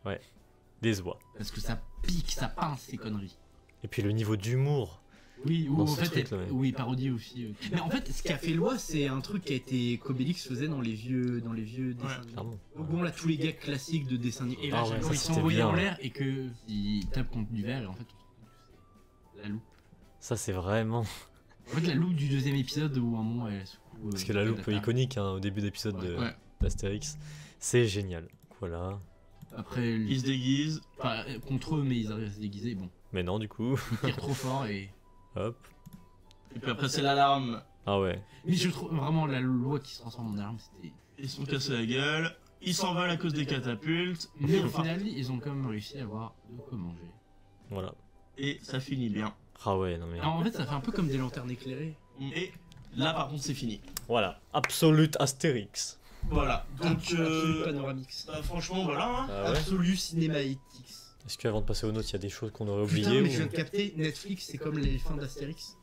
Des oies. Parce que ça pique, ça pince ces conneries. Et puis le niveau d'humour. Oui, ou Dans en ce fait, truc, là, ouais. oui, parodie aussi. Mais en fait, ce qui a fait loi, c'est un truc qui a été qu'Obélix faisait dans les vieux dessins animés. Clairement. Bon, là, tous les gars classiques de dessins animés. Et là, Ah ouais, chaque ça, fois, ils sont c'était envoyés bien. en l'air et que ils tapent contre du verre et en fait, c'est la loupe. Ça c'est vraiment. En fait, la loupe du deuxième épisode où un moment elle secoue. Parce que la loupe iconique hein, au début d'épisode Ouais. d'Astérix, c'est génial. Voilà. Après, Il se déguise. enfin, contre eux, mais ils arrivent à se déguiser. Bon, Mais non, du coup. ils tirent trop fort et. Hop. Et puis après, c'est l'alarme. Ah ouais. Mais je trouve vraiment la loi qui se transforme en arme, c'était. Ils se sont cassés la gueule. Ils s'envolent à cause des catapultes. Mais au Enfin, final, ils ont quand même réussi à avoir de quoi manger. Voilà. et ça finit bien. Ah ouais, non mais. Alors, en fait, ça fait un peu comme des lanternes éclairées. Et là, par contre, c'est fini. Voilà. Absolute Astérix. Voilà. Donc, Absolute Panoramix. bah, franchement, voilà. Hein. Ah ouais. Absolu Cinémaetix. Est-ce qu'avant de passer aux notes, il y a des choses qu'on aurait Putain, oubliées mais ou... je viens de capter, Netflix c'est comme les fins d'Astérix.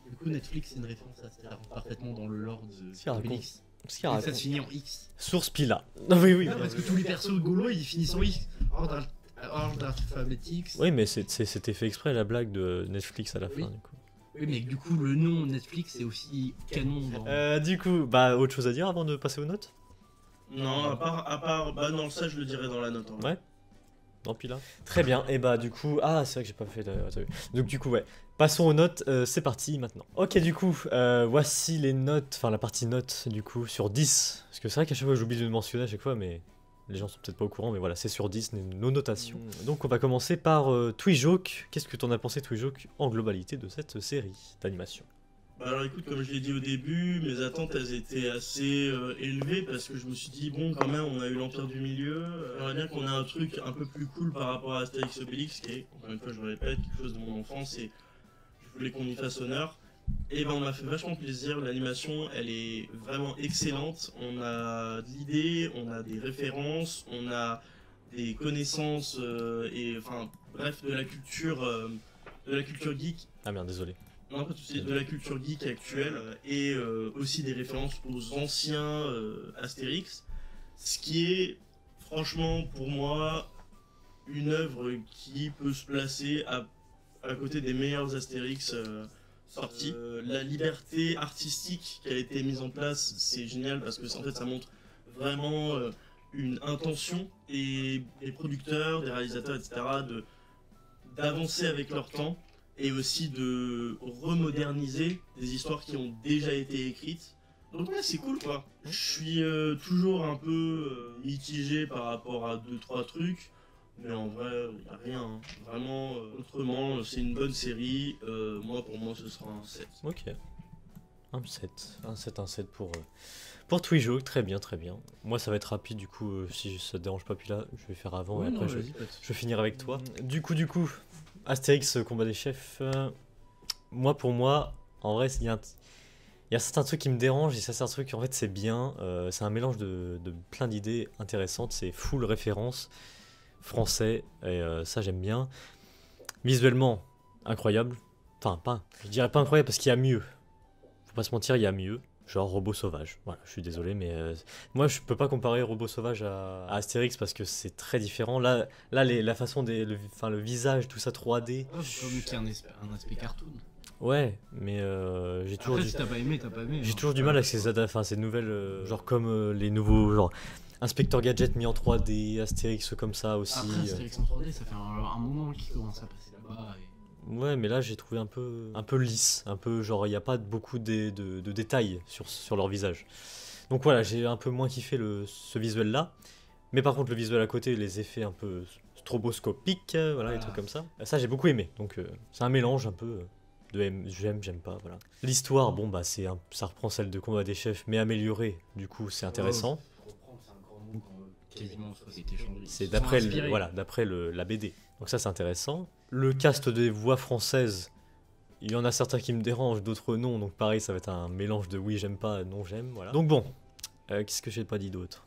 Du coup, Netflix c'est une référence à Astérix, parfaitement dans le lore de Si, raconte. Obélix. Qu'est-ce qu'il Et ça raconte se finit en X. Source Pila. Non, oui, oui. Non, parce que tous les persos gaulois ils finissent en X. Ordre alphabétique. Oui, mais c'était fait exprès la blague de Netflix à la fin, Oui. du coup. Oui, mais du coup, le nom Netflix c'est aussi canon dans. Du coup, bah, autre chose à dire avant de passer aux notes? Non, à part, bah non, ça je le dirai dans la note. hein. Ouais. Non, Pila. Très bien, et bah, du coup, ah, c'est vrai que j'ai pas fait de. t'as vu. Donc, du coup, ouais. Passons aux notes, c'est parti maintenant. Ok, du coup, voici les notes, enfin la partie notes, du coup, sur 10. Parce que c'est vrai qu'à chaque fois, j'oublie de le mentionner à chaque fois, mais les gens sont peut-être pas au courant, mais voilà, c'est sur 10 nos notations. Donc, on va commencer par Twijoke. Qu'est-ce que t'en as pensé, Twijoke, en globalité de cette série d'animation? Bah alors écoute, comme je l'ai dit au début, mes attentes elles étaient assez élevées parce que je me suis dit, bon, quand même, on a eu l'Empire du Milieu. J'aimerais bien qu'on ait un truc un peu plus cool par rapport à Astérix Obélix, qui est, encore une fois, je le répète, quelque chose de mon enfance et je voulais qu'on y fasse honneur. Et ben on m'a fait vachement plaisir, l'animation elle est vraiment excellente, on a de l'idée, on a des références, on a des connaissances et enfin bref de la culture geek, Ah merde, désolé. non pas de souci, de la culture geek actuelle et aussi des références aux anciens Astérix, ce qui est franchement pour moi une œuvre qui peut se placer à côté des meilleurs Astérix sortis. La liberté artistique qui a été mise en place, c'est génial parce que en fait ça montre vraiment une intention et des producteurs, des réalisateurs, etc. d'avancer avec leur temps et aussi de remoderniser des histoires qui ont déjà été écrites. Donc ouais, c'est cool quoi. Je suis toujours un peu mitigé par rapport à 2-3 trucs. Mais en vrai, il n'y a rien. Hein. Vraiment, autrement, c'est une bonne série. Moi, pour moi, ce sera un 7. Ok. Un 7 pour Twijoke, très bien, très bien. Moi, ça va être rapide, du coup, si ça te dérange pas, puis là, je vais faire avant et après, je vais finir avec toi. Du coup, Astérix, combat des chefs. Pour moi, en vrai, il y a certains trucs qui me dérangent et certains trucs, en fait, c'est bien. C'est un mélange de plein d'idées intéressantes. C'est full référence français et ça, j'aime bien. Visuellement, incroyable. Enfin, je dirais pas incroyable parce qu'il y a mieux. Faut pas se mentir, il y a mieux. Genre Robot Sauvage. Voilà, je suis désolé, mais moi je peux pas comparer Robot Sauvage à Astérix parce que c'est très différent. Là la façon le visage, tout ça 3D. Comme qu'il y a un aspect cartoon. Ouais, mais j'ai toujours Après, du... si t'as pas aimé, t'as pas aimé. J'ai hein. toujours du mal avec ces nouvelles, genre comme les nouveaux, genre Inspector Gadget mis en 3D, Astérix comme ça aussi. Après, Astérix en 3D, ça fait un moment qu'il commence à passer là-bas. Ouais, mais là j'ai trouvé un peu lisse, un peu genre il n'y a pas beaucoup de détails sur leur visage. Donc voilà, j'ai un peu moins kiffé ce visuel-là. Mais par contre le visuel à côté, les effets un peu stroboscopiques, voilà, les trucs comme ça. Ça j'ai beaucoup aimé, donc c'est un mélange un peu... j'aime pas, voilà. L'histoire, bon bah ça reprend celle de Combat des chefs, mais améliorée, du coup c'est intéressant. Reprendre, c'est un grand mot quand quasiment ça a été changé. C'est d'après la BD. Donc ça c'est intéressant. Le cast des voix françaises, il y en a certains qui me dérangent, d'autres non, donc pareil ça va être un mélange de oui j'aime pas, non j'aime, voilà. Donc bon, qu'est-ce que j'ai pas dit d'autre?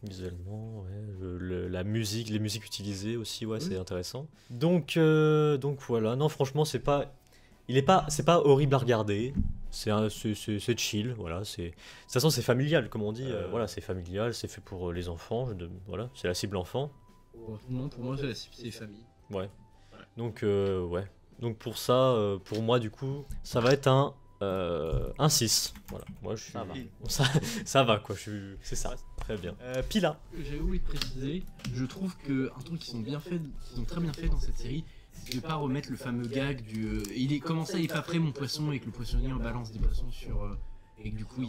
Visuellement, ouais, la musique, les musiques utilisées aussi, ouais, c'est intéressant. Donc voilà, non franchement c'est pas horrible à regarder, c'est chill, voilà, de toute façon c'est familial comme on dit, voilà, c'est familial, c'est fait pour les enfants, voilà, c'est la cible enfant. Non, pour moi c'est la cible, c'est famille. Ouais. Donc ouais. Donc pour ça, pour moi du coup, ça va être un 6. Voilà. Moi je suis ça va quoi, c'est ça. Très bien. Pila. J'avais oublié de préciser, je trouve que un truc qu'ils ont très bien fait dans cette série, c'est de pas remettre le fameux gag du comment ça il est pas prêt mon poisson et que le poissonnier en balance des poissons sur et que du coup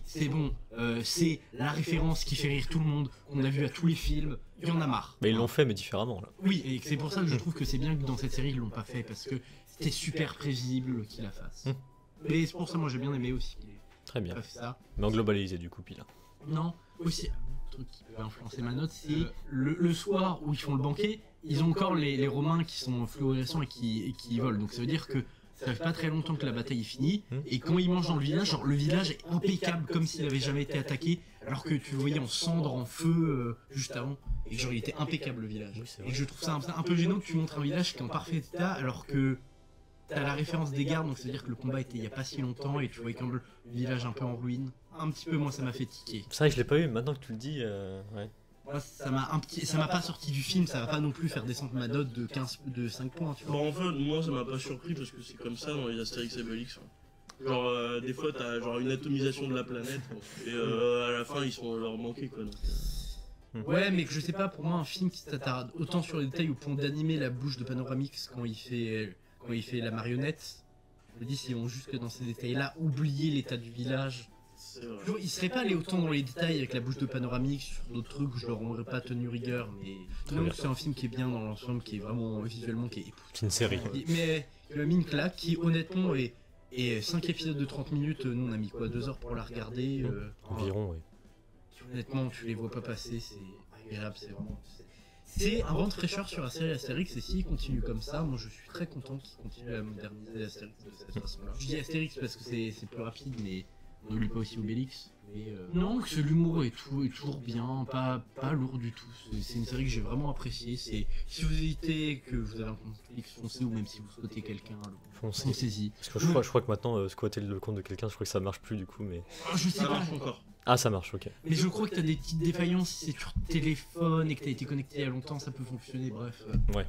c'est bon, c'est la référence qui fait rire tout le monde, qu'on a vu à tous les films, il y en a marre. Mais ils l'ont fait mais différemment là. Oui, et c'est pour ça que je trouve que c'est bien que dans cette série ils l'ont pas fait parce que c'était super prévisible qu'il la fasse. Mais c'est pour ça moi j'ai bien aimé aussi qu'il ait Très bien. pas fait ça. Mais en globalisé du coup Pila. Non, aussi un truc qui peut influencer ma note, c'est le soir où ils font le banquet, ils ont encore les Romains qui sont fluorescents et qui volent. Donc ça veut dire que ça fait pas très longtemps que la bataille est finie, et quand ils mangent dans le village, genre le village est impeccable comme s'il avait jamais été attaqué, alors que tu le voyais en cendres, en feu juste avant, et genre il était impeccable le village. Et je trouve ça un peu gênant que tu montres un village qui est en parfait état, alors que t'as la référence des gardes, donc c'est à dire que le combat était il y a pas si longtemps, et tu voyais quand même le village un peu en ruine. Un petit peu, moi ça m'a fait tiquer. Ça je l'ai pas eu, maintenant que tu le dis, ouais. Moi, ça m'a pas sorti du film, ça va pas non plus faire descendre ma note de 5 points, tu vois. Bon, en fait, moi ça m'a pas surpris parce que c'est comme ça dans les Astérix et Obélix. Genre, des fois t'as genre une atomisation de la planète, et à la fin ils sont leur manqués quoi. Donc, Ouais, mais que je sais pas, pour moi, un film qui s'attarde autant sur les détails au point d'animer la bouche de Panoramix quand il fait la marionnette, je me dis, s'ils vont jusque dans ces détails-là, oublier l'état du village. c'est vrai. Ils seraient pas allés autant dans les détails avec la bouche de Panoramix sur d'autres trucs où je leur aurais pas tenu rigueur, mais donc c'est un film qui est bien dans l'ensemble, qui est vraiment visuellement qui est C'est une série. Mais il a mis une claque qui honnêtement est 5 épisodes de 30 minutes, nous on a mis quoi 2 heures pour la regarder Environ, oui. honnêtement tu les vois pas passer, c'est agréable, c'est un vent de fraîcheur sur la série Astérix, et s'il continue comme ça, moi je suis très content qu'il continue à moderniser Astérix de cette façon-là. Je dis Astérix parce que c'est plus rapide, mais on n'oublie pas aussi Obélix. Non, que l'humour est toujours bien, pas lourd du tout. C'est une série que j'ai vraiment appréciée. Si vous hésitez, que vous avez un compte Netflix, foncez, ou même si vous souhaitez quelqu'un, foncez-y. Parce que je crois que maintenant, squatter le compte de quelqu'un, je crois que ça marche plus du coup, mais... Je sais Ça pas. marche encore. Ah, ça marche, ok. Mais je crois que t'as des petites défaillances, si c'est sur téléphone et que t'as été connecté il y a longtemps, ça peut fonctionner, bref. Ouais.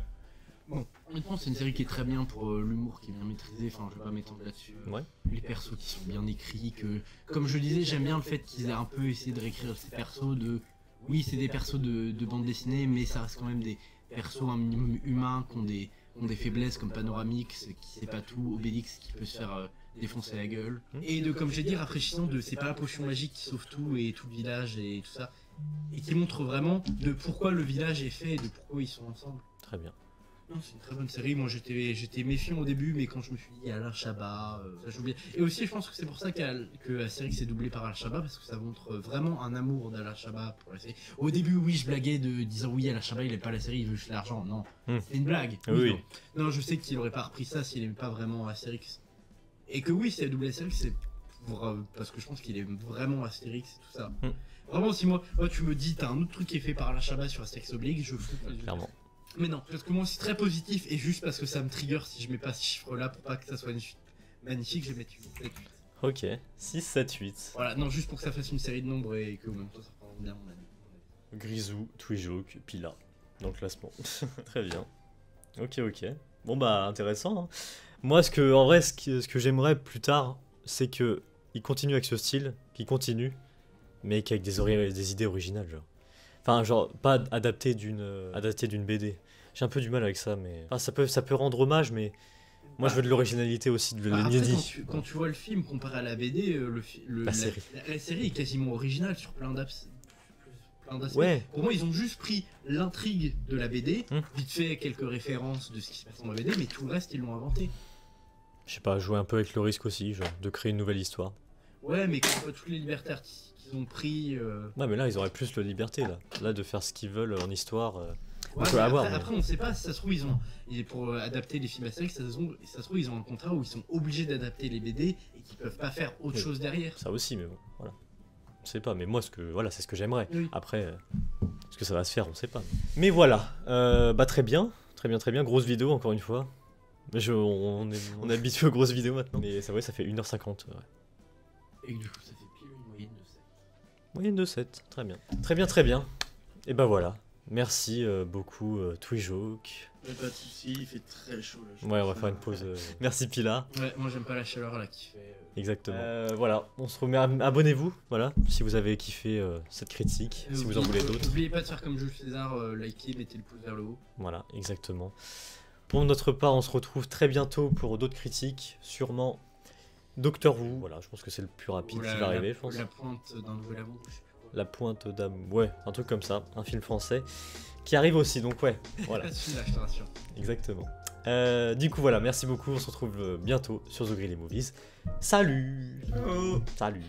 Bon, honnêtement, c'est une série qui est très bien pour l'humour qui est bien maîtrisé, enfin je vais pas m'étendre là-dessus. Ouais. Les persos qui sont bien écrits, comme je disais, j'aime bien le fait qu'ils aient un peu essayé de réécrire ces persos Oui, c'est des persos de bande dessinée, mais ça reste quand même des persos un minimum humains, qui ont des faiblesses comme Panoramix, qui sait pas tout, Obélix qui peut se faire défoncer la gueule. Et comme j'ai dit, rafraîchissant c'est pas la potion magique qui sauve tout et tout le village et tout ça. Et qui montre vraiment de pourquoi le village est fait et de pourquoi ils sont ensemble. Très bien. Non, c'est une très bonne série. Moi, j'étais méfiant au début, mais quand je me suis dit Alain Chabat, ça joue bien. Et aussi, je pense que c'est pour ça que la série s'est doublée par Alain Chabat, parce que ça montre vraiment un amour d'Alain Chabat pour la série. Au début, oui, je blaguais de disant oui, Alain Chabat, il aime pas la série, il veut juste l'argent. Non, c'est une blague. Oui. Non, je sais qu'il aurait pas repris ça s'il aimait pas vraiment Astérix. Et que oui, si elle doublé Astérix, c'est parce que je pense qu'il aime vraiment Astérix et tout ça. Vraiment, si moi, tu me dis, t'as un autre truc qui est fait par Alain Chabat sur Astérix Obélix, je fous. Clairement. Mais non, parce que moi c'est très positif, et juste parce que ça me trigger si je mets pas ce chiffre là pour pas que ça soit une suite magnifique, je vais mettre 8. Ok, 6, 7, 8. Voilà, non, juste pour que ça fasse une série de nombres et que en même temps ça prend bien mon avis. Grisou, Twijouk, Pila, dans le classement. Très bien. Ok. Bon bah intéressant. Hein. Moi, en vrai, ce que j'aimerais plus tard, c'est que il continue avec ce style, qu'il continue, mais qu'avec des idées originales, genre. Enfin, genre, pas adapté d'une BD. J'ai un peu du mal avec ça, mais... Enfin, ça peut rendre hommage, mais... Moi, je veux de l'originalité aussi, de l'inédit. Quand tu vois le film comparé à la BD, La série. La série est quasiment originale sur plein d'aspects. Ouais. Pour moi, ils ont juste pris l'intrigue de la BD, vite fait quelques références de ce qui se passe dans la BD, mais tout le reste, ils l'ont inventé. Je sais pas, jouer un peu avec le risque aussi, genre, de créer une nouvelle histoire. Ouais, mais quand on voit toutes les libertés artistiques qu'ils ont pris... Ouais, mais là, ils auraient plus de liberté, là. Là, de faire ce qu'ils veulent en histoire... Ouais, après, on sait pas, si ça se trouve, pour adapter les films Astérix, ça se trouve, ils ont un contrat où ils sont obligés d'adapter les BD et qu'ils peuvent pas faire autre chose derrière. Ça aussi, mais bon, voilà. On sait pas, mais moi, c'est ce que j'aimerais. Oui. Après, est-ce que ça va se faire, on sait pas. Mais voilà, bah très bien, grosse vidéo encore une fois. On est habitué aux grosses vidéos maintenant. Mais ça fait 1h50. Ouais. Et du coup, ça fait pile une moyenne de 7. Moyenne de 7, très bien. Très bien. Et bah voilà. Merci beaucoup Twijoke. Pas de soucis, il fait très chaud là. Ouais, on va faire une pause. Merci Pila. Ouais, moi j'aime pas la chaleur là qui fait. Exactement. Voilà, on se remet. Abonnez-vous, voilà, si vous avez kiffé cette critique, si vous en voulez d'autres. N'oubliez pas de faire comme Jules César, likez, mettez le pouce vers le haut. Voilà, exactement. Pour notre part, on se retrouve très bientôt pour d'autres critiques, sûrement Doctor Who. Voilà, je pense que c'est le plus rapide qui va arriver, je pense. La pointe d'un nouvel amour. La pointe d'âme, ouais, un truc comme ça, un film français qui arrive aussi, donc ouais, voilà. Celui-là, je te rassure. Exactement. Du coup, voilà, merci beaucoup, on se retrouve bientôt sur The Grill Movies. Salut. Ciao. Salut.